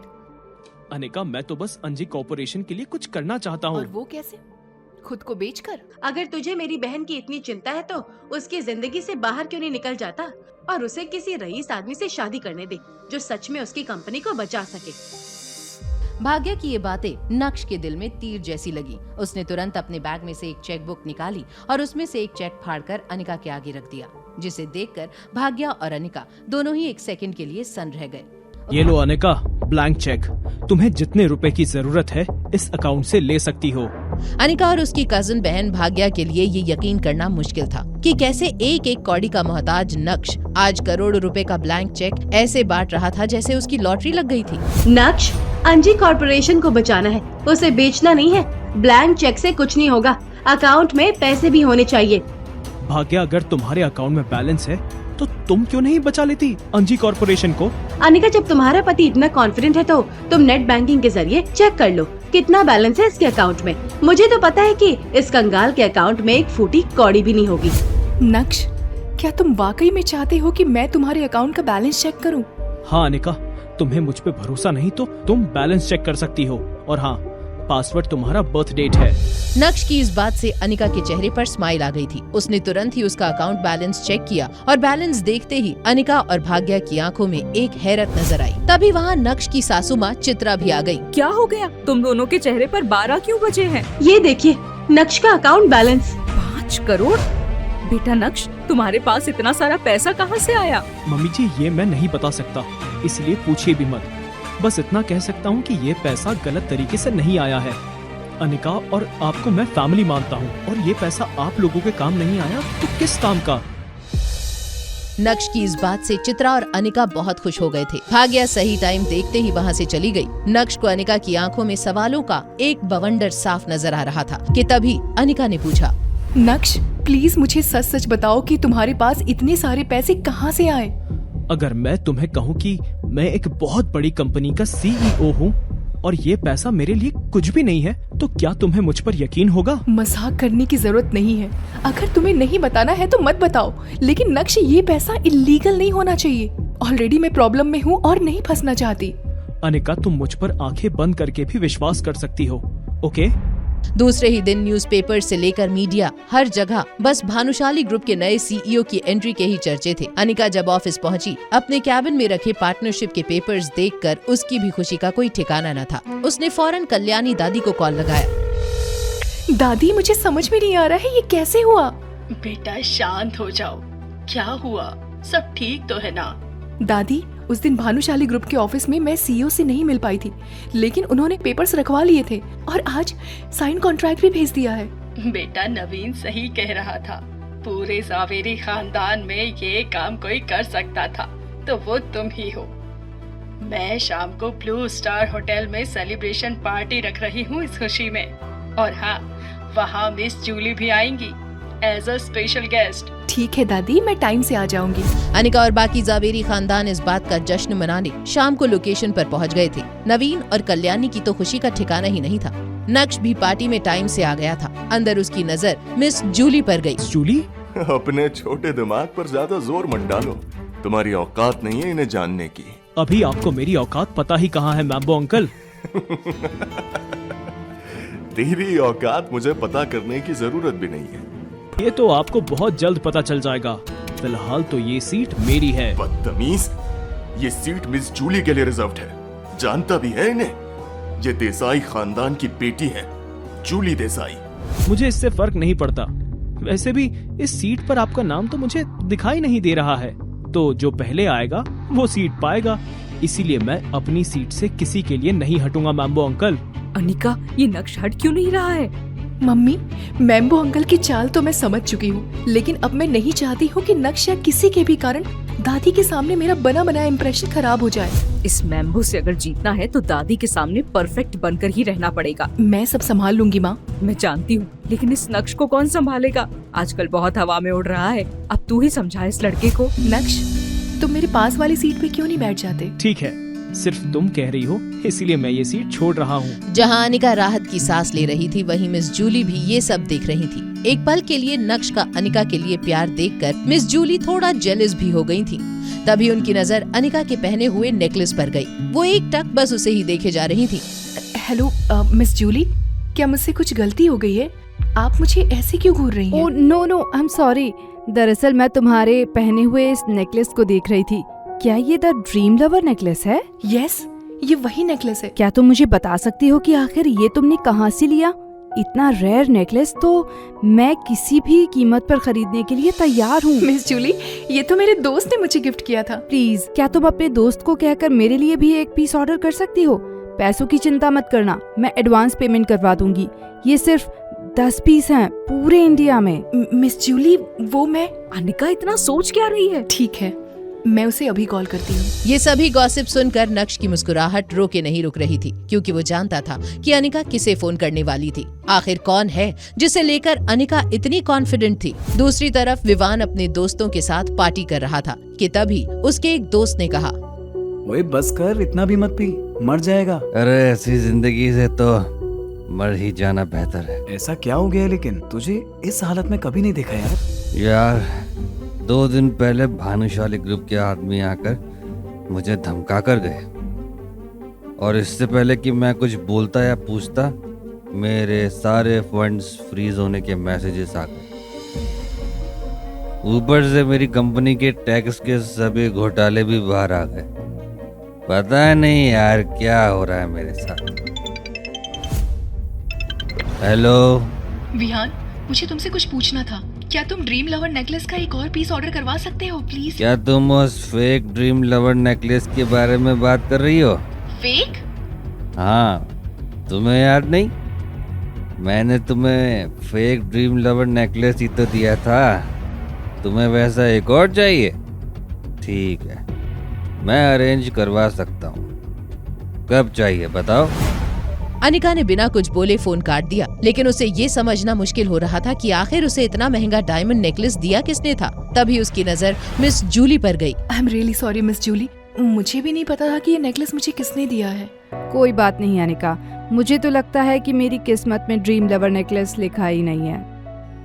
S20: अनिका, मैं तो बस अंजी कॉर्पोरेशन के लिए कुछ करना चाहता हूँ।
S5: और वो कैसे? खुद को बेचकर?
S8: अगर तुझे मेरी बहन की इतनी चिंता है तो उसकी जिंदगी से बाहर क्यों नहीं निकल जाता और उसे किसी रईस आदमी से शादी करने दे जो सच में उसकी कंपनी को बचा सके।
S21: भाग्य की ये बातें नक्श के दिल में तीर जैसी लगी। उसने तुरंत अपने बैग में से एक चेक बुक निकाली और उसमें से एक चेक फाड़कर अनिका के आगे रख दिया, जिसे देखकर भाग्य और अनिका दोनों ही एक सेकंड के लिए सन्न रह गए।
S20: ये लो अनिका, ब्लैंक चेक। तुम्हें जितने रुपए की जरूरत है इस अकाउंट से ले सकती हो।
S21: अनिका और उसकी कजिन बहन भाग्या के लिए ये यकीन करना मुश्किल था कि कैसे एक एक कौड़ी का मोहताज नक्श आज करोड़ों रुपए का ब्लैंक चेक ऐसे बांट रहा था जैसे उसकी लॉटरी लग गई थी।
S8: नक्श, अंजी कॉर्पोरेशन को बचाना है, उसे बेचना नहीं है। ब्लैंक चेक से कुछ नहीं होगा, अकाउंट में पैसे भी होने चाहिए।
S20: भाग्या, अगर तुम्हारे अकाउंट में बैलेंस है तो तुम क्यों नहीं बचा लेती अंजी कॉर्पोरेशन को?
S8: अनिका, जब तुम्हारा पति इतना कॉन्फिडेंट है तो तुम नेट बैंकिंग के जरिए चेक कर लो कितना बैलेंस है इसके अकाउंट में। मुझे तो पता है कि इस कंगाल के अकाउंट में एक फूटी कौड़ी भी नहीं होगी।
S5: नक्श, क्या तुम वाकई में चाहते हो कि मैं तुम्हारे अकाउंट का बैलेंस चेक करूं?
S20: हाँ अनिका, तुम्हें मुझ पे भरोसा नहीं तो तुम बैलेंस चेक कर सकती हो। और हाँ, पासवर्ड तुम्हारा बर्थ डेट है।
S21: नक्श की इस बात से अनिका के चेहरे पर स्माइल आ गई थी। उसने तुरंत ही उसका अकाउंट बैलेंस चेक किया और बैलेंस देखते ही अनिका और भाग्या की आंखों में एक हैरत नजर आई। तभी वहाँ नक्श की सासू माँ चित्रा भी आ गई।
S19: क्या हो गया? तुम दोनों के चेहरे पर 12 क्यों बजे हैं?
S8: ये देखिए, नक्श का अकाउंट बैलेंस
S19: 5 करोड़? बेटा नक्श, तुम्हारे पास इतना सारा पैसा कहाँ से आया?
S20: मम्मी जी ये मैं नहीं बता सकता, इसलिए पूछिए भी मत। बस इतना कह सकता हूँ कि ये पैसा गलत तरीके से नहीं आया है। अनिका और आपको मैं फैमिली मानता हूँ, और ये पैसा आप लोगों के काम नहीं आया तो किस काम का?
S21: नक्श की इस बात से चित्रा और अनिका बहुत खुश हो गए थे। भाग्या सही टाइम देखते ही वहाँ से चली गई। नक्श को अनिका की आंखों में सवालों का एक बवंडर साफ नजर आ रहा था कि तभी अनिका ने पूछा,
S10: नक्श प्लीज मुझे सच सच बताओ कि तुम्हारे पास इतने सारे पैसे कहाँ से आए?
S20: अगर मैं तुम्हें कहूँ कि मैं एक बहुत बड़ी कंपनी का CEO हूँ और ये पैसा मेरे लिए कुछ भी नहीं है, तो क्या तुम्हें मुझ पर यकीन होगा?
S10: मजाक करने की जरूरत नहीं है। अगर तुम्हें नहीं बताना है तो मत बताओ, लेकिन नक्श ये पैसा इलीगल नहीं होना चाहिए। ऑलरेडी मैं प्रॉब्लम में हूँ और नहीं फंसना चाहती।
S20: अनिका तुम मुझ पर आंखें बंद करके भी विश्वास कर सकती हो, ओके?
S21: दूसरे ही दिन न्यूज़पेपर से लेकर मीडिया हर जगह बस भानुशाली ग्रुप के नए CEO की एंट्री के ही चर्चे थे। अनिका जब ऑफिस पहुंची, अपने कैबिन में रखे पार्टनरशिप के पेपर्स देखकर उसकी भी खुशी का कोई ठिकाना न था। उसने फौरन कल्याणी दादी को कॉल लगाया।
S10: दादी मुझे समझ में नहीं आ रहा है ये कैसे हुआ?
S3: बेटा शांत हो जाओ, क्या हुआ? सब ठीक तो है ना?
S10: दादी उस दिन भानुशाली ग्रुप के ऑफिस में मैं CEO से नहीं मिल पाई थी, लेकिन उन्होंने पेपर्स रखवा लिए थे और आज साइन कॉन्ट्रैक्ट भी भेज दिया है।
S3: बेटा नवीन सही कह रहा था, पूरे जावेरी खानदान में ये काम कोई कर सकता था तो वो तुम ही हो। मैं शाम को ब्लू स्टार होटल में सेलिब्रेशन पार्टी रख रही हूँ इस खुशी में, और हाँ वहाँ मिस जूली भी आएंगी एज अ स्पेशल गेस्ट।
S10: ठीक है दादी, मैं टाइम से आ जाऊंगी।
S21: अनिका और बाकी जावेरी खानदान इस बात का जश्न मनाने शाम को लोकेशन पर पहुंच गए थे। नवीन और कल्याणी की तो खुशी का ठिकाना ही नहीं था। नक्श भी पार्टी में टाइम से आ गया था। अंदर उसकी नजर मिस जूली पर गई।
S20: जूली?
S4: अपने छोटे दिमाग पर ज्यादा जोर मत डालो, तुम्हारी औकात नहीं है इन्हें जानने की।
S20: अभी आपको मेरी औकात पता ही कहाँ है मैम्बो अंकल।
S4: तेरी औकात मुझे पता करने की जरूरत भी नहीं है।
S20: ये तो आपको बहुत जल्द पता चल जाएगा। फिलहाल तो ये सीट मेरी है।
S4: बदतमीज, ये सीट मिस जूली के लिए रिजर्व्ड है। जानता भी है इन्हें? ये देसाई खानदान की बेटी है, जूली देसाई।
S20: मुझे इससे फर्क नहीं पड़ता। वैसे भी इस सीट पर आपका नाम तो मुझे दिखाई नहीं दे रहा है, तो जो पहले आएगा वो सीट पाएगा। इसीलिए मैं अपनी सीट से किसी के लिए नहीं हटूंगा मैम्बो अंकल।
S19: अनिका ये नक्श हट क्यों नहीं रहा है?
S10: मम्मी, मैम्बो अंकल की चाल तो मैं समझ चुकी हूँ, लेकिन अब मैं नहीं चाहती हूँ कि नक्श या किसी के भी कारण दादी के सामने मेरा बना बनाया इम्प्रेशन खराब हो जाए।
S19: इस मैम्बो से अगर जीतना है तो दादी के सामने परफेक्ट बनकर ही रहना पड़ेगा।
S10: मैं सब संभाल लूंगी माँ।
S19: मैं जानती हूँ, लेकिन इस नक्श को कौन संभालेगा? आजकल बहुत हवा में उड़ रहा है। अब तू ही समझा इस लड़के को।
S10: नक्श, तुम मेरे पास वाली सीट पे क्यों नहीं बैठ जाते?
S20: ठीक है, सिर्फ तुम कह रही हो इसीलिए मैं ये सीट छोड़ रहा हूँ।
S21: जहाँ अनिका राहत की सांस ले रही थी, वहीं मिस जूली भी ये सब देख रही थी। एक पल के लिए नक्श का अनिका के लिए प्यार देखकर मिस जूली थोड़ा जेलस भी हो गई थी। तभी उनकी नजर अनिका के पहने हुए नेकलेस पर गई। वो एक टक बस उसे ही देखे जा रही थी।
S10: हेलो मिस जूली, क्या मुझसे कुछ गलती हो गई है? आप मुझे ऐसे क्यों घूर रही हैं?
S5: Oh no, I am sorry. दरअसल मैं तुम्हारे पहने हुए इस नेकलेस को देख रही थी। क्या ये द ड्रीम लवर नेकलेस है?
S10: यस, ये वही नेकलेस है।
S5: क्या तुम मुझे बता सकती हो कि आखिर ये तुमने कहाँ से लिया? इतना रेयर नेकलेस तो मैं किसी भी कीमत पर खरीदने के लिए तैयार हूँ।
S10: मिस जूली, ये तो मेरे दोस्त ने मुझे गिफ्ट किया था।
S5: प्लीज, क्या तुम अपने दोस्त को कहकर मेरे लिए भी एक पीस ऑर्डर कर सकती हो? पैसों की चिंता मत करना, मैं एडवांस पेमेंट करवा दूंगी। ये सिर्फ 10 पीस हैं पूरे इंडिया में।
S10: मिस जूली, वो मैं।
S19: अनिका इतना सोच क्या रही है?
S10: ठीक है, मैं उसे अभी कॉल करती हूँ।
S21: ये सभी गॉसिप सुनकर नक्श की मुस्कुराहट रोके नहीं रुक रही थी, क्योंकि वो जानता था कि अनिका किसे फोन करने वाली थी। आखिर कौन है जिसे लेकर अनिका इतनी कॉन्फिडेंट थी? दूसरी तरफ विवान अपने दोस्तों के साथ पार्टी कर रहा था कि तभी उसके एक दोस्त ने कहा,
S2: ओए बस कर, इतना भी मत पी, मर जाएगा।
S24: अरे ऐसी जिंदगी से तो मर ही जाना बेहतर है।
S2: ऐसा क्या हो गया? लेकिन तुझे इस हालत में कभी नहीं देखा
S24: यार 2 दिन पहले भानुशाली ग्रुप के आदमी आकर मुझे धमका कर गए, और इससे पहले कि मैं कुछ बोलता या पूछता, मेरे सारे फंड्स फ्रीज होने के मैसेजेस आ गए। ऊपर से मेरी कंपनी के टैक्स के सभी घोटाले भी बाहर आ गए। पता नहीं यार क्या हो रहा है मेरे साथ। हेलो
S10: विहान, मुझे तुमसे कुछ पूछना था। क्या तुम ड्रीम लवर नेकलेस का एक और पीस ऑर्डर करवा सकते हो प्लीज?
S24: क्या तुम उस फेक ड्रीम लवर नेकलेस के बारे में बात कर रही हो?
S10: फेक?
S24: हाँ, तुम्हें याद नहीं? मैंने तुम्हें फेक ड्रीम लवर नेकलेस ही तो दिया था। तुम्हें वैसा एक और चाहिए? ठीक है, मैं अरेंज करवा सकता हूँ। कब चाहिए बताओ?
S21: अनिका ने बिना कुछ बोले फोन काट दिया, लेकिन उसे ये समझना मुश्किल हो रहा था कि आखिर उसे इतना महंगा डायमंड नेकलेस दिया किसने था। तभी उसकी नजर मिस जूली पर गई।
S10: I am really sorry miss Julie, मुझे भी नहीं पता था कि ये नेकलेस मुझे किसने दिया है।
S5: कोई बात नहीं अनिका, मुझे तो लगता है कि मेरी किस्मत में ड्रीम लवर नेकलेस लिखा ही नहीं है।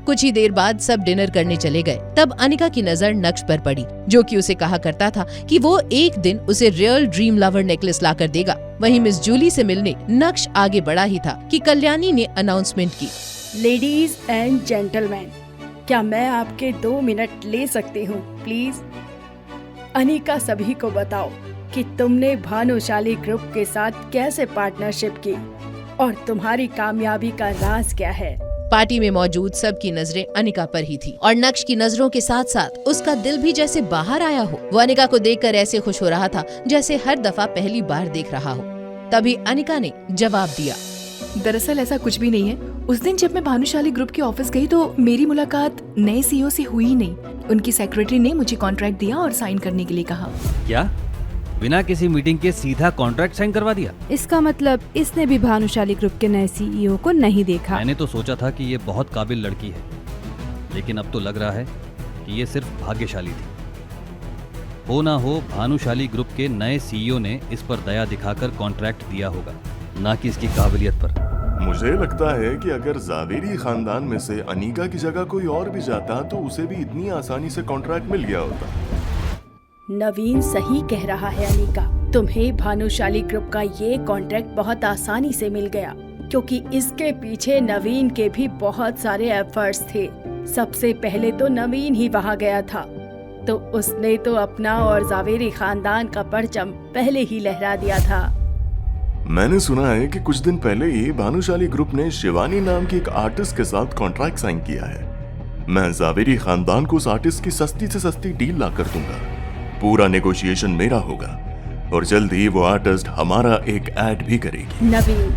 S21: कुछ ही देर बाद सब डिनर करने चले गए। तब अनिका की नजर नक्श पर पड़ी, जो कि उसे कहा करता था कि वो एक दिन उसे रियल ड्रीम लवर नेकलेस ला कर देगा। वहीं मिस जूली से मिलने नक्श आगे बढ़ा ही था कि कल्याणी ने अनाउंसमेंट की।
S3: लेडीज एंड जेंटलमैन, क्या मैं आपके 2 मिनट ले सकती हूँ प्लीज? अनिका, सभी को बताओ कि तुमने भानुशाली ग्रुप के साथ कैसे पार्टनरशिप की और तुम्हारी कामयाबी का राज क्या है।
S21: पार्टी में मौजूद सबकी नजरें अनिका पर ही थी और नक्श की नजरों के साथ साथ उसका दिल भी जैसे बाहर आया हो। वो अनिका को देखकर ऐसे खुश हो रहा था जैसे हर दफा पहली बार देख रहा हो। तभी अनिका ने जवाब दिया,
S10: दरअसल ऐसा कुछ भी नहीं है। उस दिन जब मैं भानुशाली ग्रुप के ऑफिस गई तो मेरी मुलाकात नए सीईओ से हुई ही नहीं। उनकी सेक्रेटरी ने मुझे कॉन्ट्रैक्ट दिया और साइन करने के लिए कहा।
S24: क्या? बिना किसी मीटिंग के सीधा कॉन्ट्रैक्ट साइन करवा दिया?
S5: इसका मतलब इसने भी भानुशाली ग्रुप के नए सीईओ को नहीं देखा।
S24: मैंने तो सोचा था कि ये बहुत काबिल लड़की है, लेकिन अब तो लग रहा है कि ये सिर्फ भाग्यशाली थी। हो ना हो भानुशाली ग्रुप के नए सीईओ ने इस पर दया दिखाकर कॉन्ट्रैक्ट दिया होगा, ना कि इसकी काबिलियत पर।
S4: मुझे लगता है कि अगर जावेरी खानदान में से अनीका की जगह कोई और भी जाता तो उसे भी इतनी आसानी से कॉन्ट्रैक्ट मिल गया होता।
S3: नवीन सही कह रहा है अनिका, तुम्हें भानुशाली ग्रुप का ये कॉन्ट्रैक्ट बहुत आसानी से मिल गया क्योंकि इसके पीछे नवीन के भी बहुत सारे एफर्ट्स थे। सबसे पहले तो नवीन ही वहाँ गया था, तो उसने तो अपना और जावेरी खानदान का परचम पहले ही लहरा दिया था।
S4: मैंने सुना है कि कुछ दिन पहले ही भानुशाली ग्रुप ने शिवानी नाम की एक आर्टिस्ट के साथ कॉन्ट्रैक्ट साइन किया है। मैं जावेरी खानदान को उस आर्टिस्ट की सस्ती से सस्ती डील ला कर दूंगा। पूरा नेगोशिएशन मेरा होगा और जल्द ही वो आर्टिस्ट हमारा एक ऐड भी करेगी।
S3: नवीन,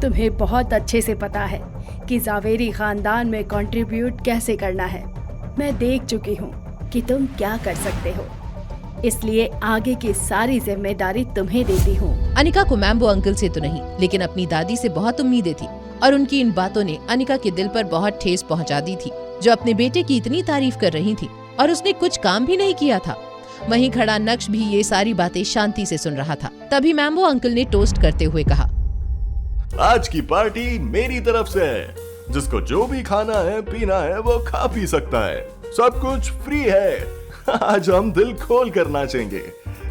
S3: तुम्हें बहुत अच्छे से पता है कि जावेरी खानदान में कंट्रीब्यूट कैसे करना है। मैं देख चुकी हूँ कि तुम क्या कर सकते हो, इसलिए आगे की सारी जिम्मेदारी तुम्हें देती हूँ।
S21: अनिका को मैम्बो अंकल से तो नहीं, लेकिन अपनी दादी से बहुत उम्मीदें थी और उनकी इन बातों ने अनिका के दिल पर बहुत ठेस पहुँचा दी थी, जो अपने बेटे की इतनी तारीफ कर रही थी और उसने कुछ काम भी नहीं किया था। वहीं खड़ा नक्श भी ये सारी बातें शांति से सुन रहा था। तभी मैम्बो अंकल ने टोस्ट करते हुए कहा,
S4: आज की पार्टी मेरी तरफ से है। जिसको जो भी खाना है पीना है वो खा पी सकता है, सब कुछ फ्री है। आज हम दिल खोल कर नाचेंगे,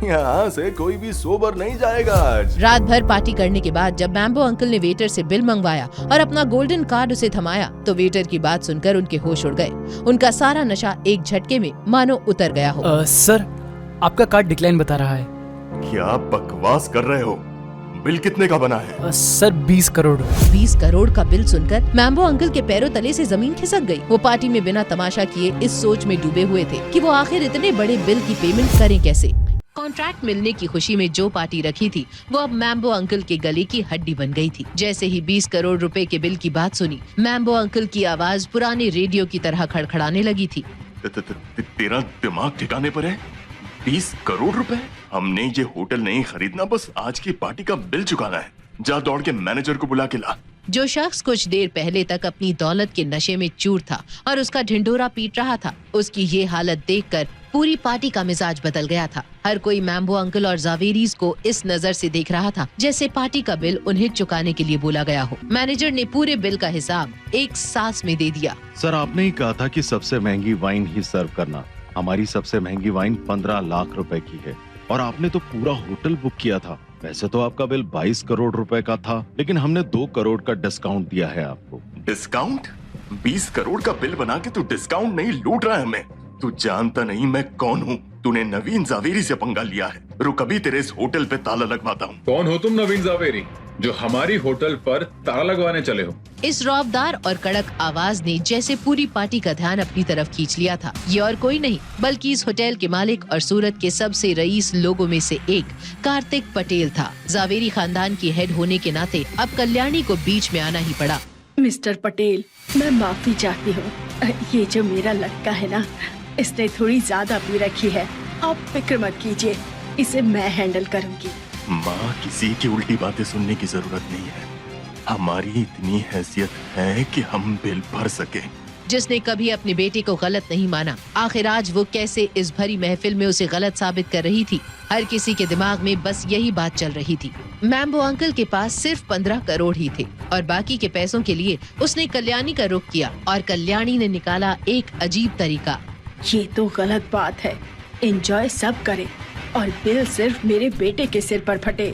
S4: यहाँ से कोई भी सोबर नहीं जाएगा आज।
S21: रात भर पार्टी करने के बाद जब मैम्बो अंकल ने वेटर से बिल मंगवाया और अपना गोल्डन कार्ड उसे थमाया तो वेटर की बात सुनकर उनके होश उड़ गए। उनका सारा नशा एक झटके में मानो उतर गया हो।
S22: सर, आपका कार्ड डिक्लाइन बता रहा है।
S4: क्या बकवास कर रहे हो? बिल कितने का बना है?
S22: सर 20 करोड़।
S21: 20 करोड़ का बिल सुनकर मैम्बो अंकल के पैरों तले से जमीन खिसक गई। वो पार्टी में बिना तमाशा किए इस सोच में डूबे हुए थे कि वो आखिर इतने बड़े बिल की पेमेंट करें कैसे। कॉन्ट्रैक्ट मिलने की खुशी में जो पार्टी रखी थी वो अब मैम्बो अंकल के गले की हड्डी बन गई थी। जैसे ही 20 करोड़ रुपए के बिल की बात सुनी, मैम्बो अंकल की आवाज पुराने रेडियो की तरह खड़खड़ाने लगी थी।
S4: तेरा दिमाग ठिकाने पर है? 20 करोड़ रुपए? हमने ये होटल नहीं खरीदना, बस आज की पार्टी का बिल चुकाना है। जा दौड़ के मैनेजर को बुला के ला।
S21: जो शख्स कुछ देर पहले तक अपनी दौलत के नशे में चूर था और उसका ढिंढोरा पीट रहा था, उसकी ये हालत देखकर पूरी पार्टी का मिजाज बदल गया था। हर कोई मैम्बो अंकल और जावेरीज को इस नजर से देख रहा था जैसे पार्टी का बिल उन्हें चुकाने के लिए बोला गया हो। मैनेजर ने पूरे बिल का हिसाब एक सांस में दे दिया।
S11: सर, आपने ही कहा था कि सबसे महंगी वाइन ही सर्व करना। हमारी सबसे महंगी वाइन 15 लाख रुपए की है और आपने तो पूरा होटल बुक किया था। वैसे तो आपका बिल 22 करोड़ रुपए का था, लेकिन हमने 2 करोड़ का डिस्काउंट दिया है आपको।
S4: डिस्काउंट? 20 करोड़ का बिल बना के तू डिस्काउंट नहीं लूट रहा है हमें। तू जानता नहीं मैं कौन हूँ। तूने नवीन जावेरी से पंगा लिया है। रुक, अभी तेरे इस होटल पे ताला लगवाता हूँ।
S12: कौन हो तुम नवीन जावेरी?
S13: जो हमारी होटल पर ताला लगवाने चले हो।
S21: इस रौबदार और कड़क आवाज ने जैसे पूरी पार्टी का ध्यान अपनी तरफ खींच लिया था। ये और कोई नहीं बल्कि इस होटल के मालिक और सूरत के सबसे रईस लोगों में से एक कार्तिक पटेल था। जावेरी खानदान की हेड होने के नाते अब कल्याणी को बीच में आना ही पड़ा।
S3: मिस्टर पटेल, मैं माफी चाहती हूँ। ये जो मेरा लड़का है ना, इसने थोड़ी ज्यादा पी रखी है। आप फिक्र मत कीजिए, इसे मैं हैंडल करूँगी।
S4: माँ, किसी की उल्टी बातें सुनने की जरूरत नहीं है। हमारी इतनी हैसियत है कि हम बिल भर सके।
S21: जिसने कभी अपने बेटे को गलत नहीं माना, आखिर आज वो कैसे इस भरी महफिल में उसे गलत साबित कर रही थी। हर किसी के दिमाग में बस यही बात चल रही थी। मैम्बो अंकल के पास सिर्फ 15 करोड़ ही थे और बाकी के पैसों के लिए उसने कल्याणी का रुख किया और कल्याणी ने निकाला एक अजीब तरीका।
S3: ये तो गलत बात है। एंजॉय सब करे और बिल सिर्फ मेरे बेटे के सिर पर फटे।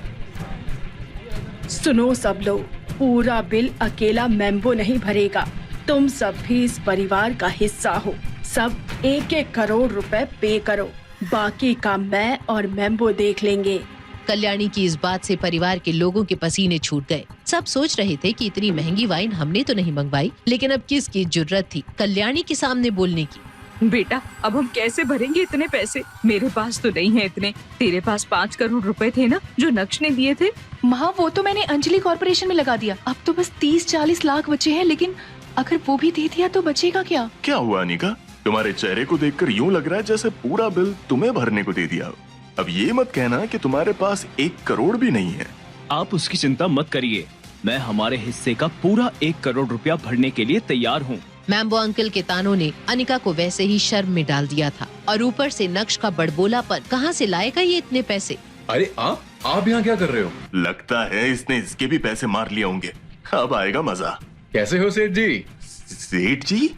S3: सुनो सब लोग, पूरा बिल अकेला मैम्बो नहीं भरेगा। तुम सब भी इस परिवार का हिस्सा हो। सब 1-1 करोड़ रुपए पे करो, बाकी का मैं और मैम्बो देख लेंगे।
S21: कल्याणी की इस बात से परिवार के लोगों के पसीने छूट गए। सब सोच रहे थे कि इतनी महंगी वाइन हमने तो नहीं मंगवाई, लेकिन अब किसकी जुर्रत थी कल्याणी के सामने बोलने की।
S19: बेटा, अब हम कैसे भरेंगे इतने पैसे? मेरे पास तो नहीं है इतने। तेरे पास 5 करोड़ रुपए थे ना, जो नक्श ने दिए थे।
S10: माँ, वो तो मैंने अंजलि कॉर्पोरेशन में लगा दिया। अब तो बस 30-40 लाख बचे हैं, लेकिन अगर वो भी दे दिया तो बचेगा क्या?
S4: क्या हुआ अनिका? तुम्हारे चेहरे को देखकर यूं लग रहा है जैसे पूरा बिल तुम्हें भरने को दे दिया। अब ये मत कहना कि तुम्हारे पास 1 करोड़ भी नहीं है।
S20: आप उसकी चिंता मत करिए, मैं हमारे हिस्से का पूरा 1 करोड़ रुपया भरने के लिए तैयार हूँ।
S21: मैम्बो अंकल के तानों ने अनिका को वैसे ही शर्म में डाल दिया था और ऊपर से नक्श का बड़बोलापन। कहाँ से लाएगा ये इतने पैसे?
S13: अरे आप यहाँ क्या कर रहे हो?
S4: लगता है इसने इसके भी पैसे मार लिए होंगे। अब आएगा मजा।
S13: कैसे हो सेठ जी?
S4: सेठ जी?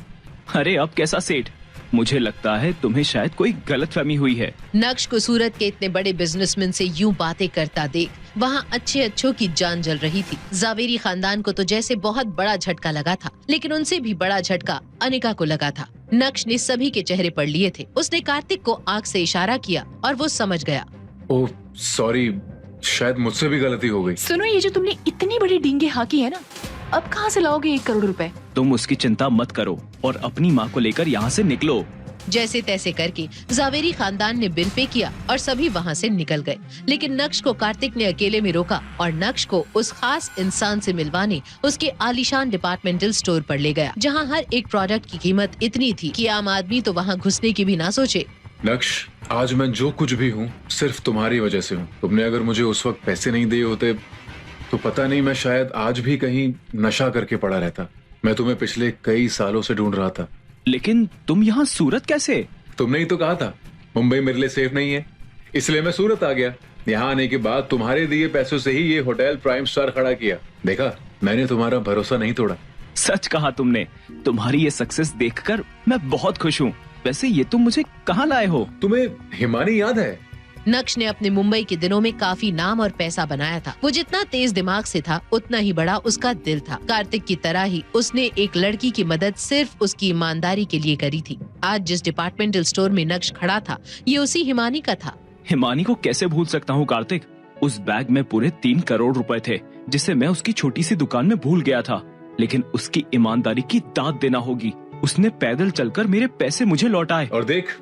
S20: अरे अब कैसा सेठ? मुझे लगता है तुम्हें शायद कोई गलतफहमी हुई है।
S21: नक्श को सूरत के इतने बड़े बिजनेसमैन से यूं बातें करता देख वहाँ अच्छों की जान जल रही थी। जावेरी खानदान को तो जैसे बहुत बड़ा झटका लगा था, लेकिन उनसे भी बड़ा झटका अनिका को लगा था। नक्श ने सभी के चेहरे पढ़ लिए थे। उसने कार्तिक को आंख से इशारा किया और वो समझ गया।
S13: ओह सॉरी, शायद मुझसे भी गलती हो गई।
S10: सुनो, ये जो तुमने इतनी बड़ी डींगे हाकी है ना, अब कहाँ से लाओगे 1 करोड़ रुपए?
S20: तुम उसकी चिंता मत करो और अपनी माँ को लेकर यहाँ से निकलो।
S21: जैसे तैसे करके जावेरी खानदान ने बिल पे किया और सभी वहाँ से निकल गए। लेकिन नक्श को कार्तिक ने अकेले में रोका और नक्श को उस खास इंसान से मिलवाने उसके आलीशान डिपार्टमेंटल स्टोर पर ले गया, जहाँ हर एक प्रोडक्ट की कीमत इतनी थी कि आम आदमी तो वहाँ घुसने की भी ना सोचे।
S13: नक्श, आज मैं जो कुछ भी हूँ सिर्फ तुम्हारी वजह से हूँ। तुमने अगर मुझे उस वक्त पैसे नहीं दिए होते तो पता नहीं, मैं शायद आज भी कहीं नशा करके पड़ा रहता। मैं तुम्हें पिछले कई सालों से ढूंढ रहा था।
S20: लेकिन तुम यहाँ सूरत कैसे?
S13: तुमने ही तो कहा था मुंबई मेरे लिए सेफ नहीं है, इसलिए मैं सूरत आ गया। यहाँ आने के बाद तुम्हारे दिए पैसों से ही ये होटल प्राइम स्टार खड़ा किया। देखा, मैंने तुम्हारा भरोसा नहीं तोड़ा।
S20: सच कहा तुमने। तुम्हारी ये सक्सेस देखकर मैं बहुत खुश हूँ। वैसे ये तुम मुझे कहाँ लाए हो?
S13: तुम्हें हिमानी याद है?
S21: नक्श ने अपने मुंबई के दिनों में काफी नाम और पैसा बनाया था। वो जितना तेज दिमाग से था, उतना ही बड़ा उसका दिल था। कार्तिक की तरह ही उसने एक लड़की की मदद सिर्फ उसकी ईमानदारी के लिए करी थी। आज जिस डिपार्टमेंटल स्टोर में नक्श खड़ा था, ये उसी हिमानी का था।
S20: हिमानी को कैसे भूल सकता हूँ कार्तिक? उस बैग में पूरे 3 करोड़ रुपए थे, जिसे मैं उसकी छोटी सी दुकान में भूल गया था। लेकिन उसकी ईमानदारी की दाद देना होगी। उसने पैदल चलकर मेरे पैसे मुझे लौटाए।
S13: और देख,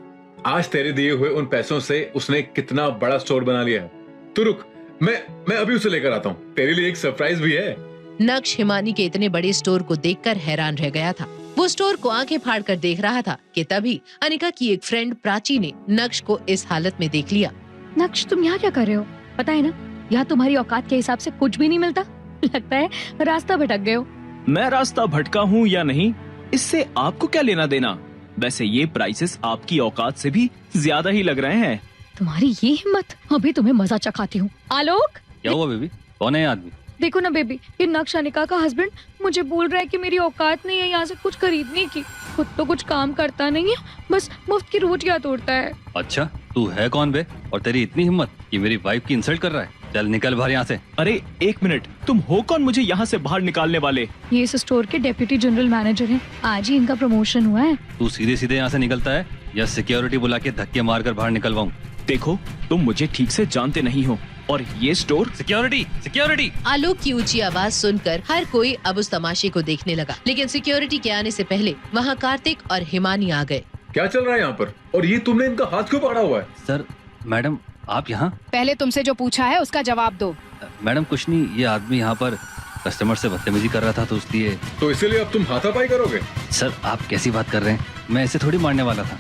S13: आज तेरे दिए हुए उन पैसों से उसने कितना बड़ा स्टोर बना लिया है। तू रुक, मैं अभी उसे लेकर आता हूँ। तेरे लिए एक सरप्राइज भी है।
S21: नक्श हिमानी के इतने बड़े स्टोर को देखकर हैरान रह गया था। वो स्टोर को आंखें फाड़ कर देख रहा था कि तभी अनिका की एक फ्रेंड प्राची ने नक्श को इस हालत में देख लिया।
S7: नक्श, तुम यहाँ क्या कर रहे हो? पता है ना, यहाँ तुम्हारी औकात के हिसाब से कुछ भी नहीं मिलता। लगता है रास्ता भटक गए हो।
S20: मैं रास्ता भटका हूँ या नहीं, इससे आपको क्या लेना देना? वैसे ये प्राइसेस आपकी औकात से भी ज्यादा ही लग रहे हैं।
S7: तुम्हारी ये हिम्मत, अभी तुम्हें मजा चखाती हूँ। आलोक,
S24: क्या हुआ बेबी? कौन है आदमी?
S7: देखो ना बेबी, ये नक्श अनिका का हस्बैंड मुझे बोल रहा है कि मेरी औकात नहीं है यहाँ से कुछ खरीदने की। खुद तो कुछ काम करता नहीं है, बस मुफ्त की रोटियां तोड़ता है।
S24: अच्छा, तू है कौन बे? और तेरी इतनी हिम्मत कि मेरी वाइफ की इंसल्ट कर रहा है? चल निकल बाहर यहाँ से।
S20: अरे 1 मिनट, तुम हो कौन मुझे यहाँ से बाहर निकालने वाले?
S7: ये इस स्टोर के डेप्यूटी जनरल मैनेजर हैं। आज ही इनका प्रमोशन हुआ है।
S24: तू सीधे सीधे यहाँ से निकलता है या सिक्योरिटी बुला के धक्के मार कर बाहर निकलवाऊं?
S20: देखो, तुम मुझे ठीक से जानते नहीं हो। और ये स्टोर?
S24: Security security.
S21: आलोक की ऊंची आवाज सुनकर हर कोई अब उस तमाशे को देखने लगा, लेकिन सिक्योरिटी के आने से पहले वहाँ कार्तिक और हिमानी आ गए।
S13: क्या चल रहा है यहाँ पर? और ये तुमने इनका हाथ क्यों पकड़ा हुआ है?
S24: सर मैडम आप यहाँ?
S5: पहले तुमसे जो पूछा है उसका जवाब दो।
S24: मैडम कुछ नहीं, ये आदमी यहाँ पर कस्टमर से बदतमीजी कर रहा था तो इसलिए।
S13: तो इसीलिए अब तुम हाथापाई करोगे?
S24: सर आप कैसी बात कर रहे हैं, मैं ऐसे थोड़ी मारने वाला था,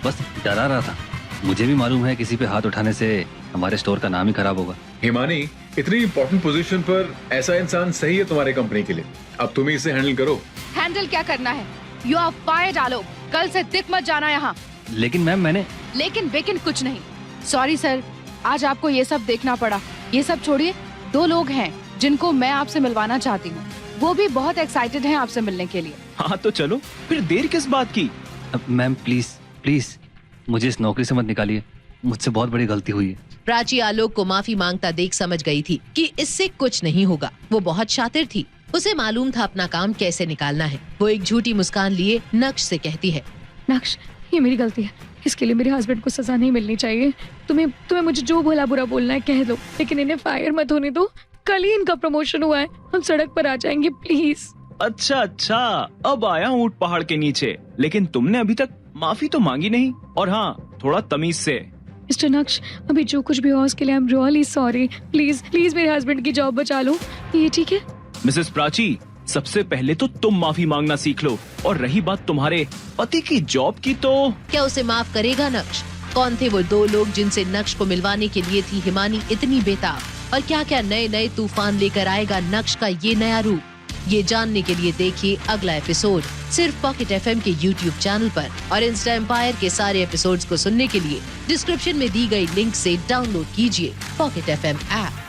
S24: बस डरा रहा था। मुझे भी मालूम है किसी पे हाथ उठाने से हमारे स्टोर का नाम ही खराब होगा।
S13: हिमानी, इतनी इम्पोर्टेंट पोजीशन पर ऐसा इंसान सही है तुम्हारे कंपनी के लिए। अब तुम ही इसे हैंडल करो।
S5: हैंडल क्या करना है? यू आर फायर्ड आलोक, कल से दिख मत जाना यहाँ।
S24: लेकिन मैम मैंने।
S5: लेकिन बेकिन कुछ नहीं। सॉरी सर, आज आपको ये सब देखना पड़ा। ये सब छोड़िए, 2 लोग हैं जिनको मैं आपसे मिलवाना चाहती हूँ। वो भी बहुत एक्साइटेड हैं आपसे मिलने के लिए।
S20: हाँ तो चलो, फिर देर किस बात की?
S24: मैम प्लीज प्लीज मुझे इस नौकरी से मत निकालिए, मुझसे बहुत बड़ी गलती हुई है।
S21: प्राची आलोक को माफी मांगता देख समझ गई थी कि इससे कुछ नहीं होगा। वो बहुत शातिर थी, उसे मालूम था अपना काम कैसे निकालना है। वो एक झूठी मुस्कान लिए नक्श से कहती है,
S7: नक्श ये मेरी गलती है, इसके लिए मेरे हस्बैंड को सजा नहीं मिलनी चाहिए। तुम्हें मुझे जो भला बुरा बोलना है कह दो, लेकिन इन्हें फायर मत होने दो। कल ही इनका प्रमोशन हुआ है, हम सड़क पर आ जाएंगे प्लीज।
S20: अच्छा, अब आया ऊंट पहाड़ के नीचे, लेकिन तुमने अभी तक माफी तो मांगी नहीं। और हाँ, थोड़ा तमीज से।
S7: मिस्टर नक्श, अभी जो कुछ भी हुआ उसके लिए आई am really sorry. Please please मेरे हस्बैंड की जॉब बचा लो, ये ठीक है?
S20: मिसेस प्राची, सबसे पहले तो तुम माफी मांगना सीख लो। और रही बात तुम्हारे पति की जॉब की, तो
S21: क्या उसे माफ करेगा नक्श? कौन थे वो 2 लोग जिनसे नक्श को मिलवाने के लिए थी हिमानी इतनी बेताब? और क्या क्या नए नए तूफान लेकर आएगा नक्श का ये नया रूप? ये जानने के लिए देखिए अगला एपिसोड सिर्फ पॉकेट एफएम के YouTube चैनल पर। और इंस्टा एम्पायर के सारे एपिसोड्स को सुनने के लिए डिस्क्रिप्शन में दी गई लिंक से डाउनलोड कीजिए पॉकेट एफएम ऐप।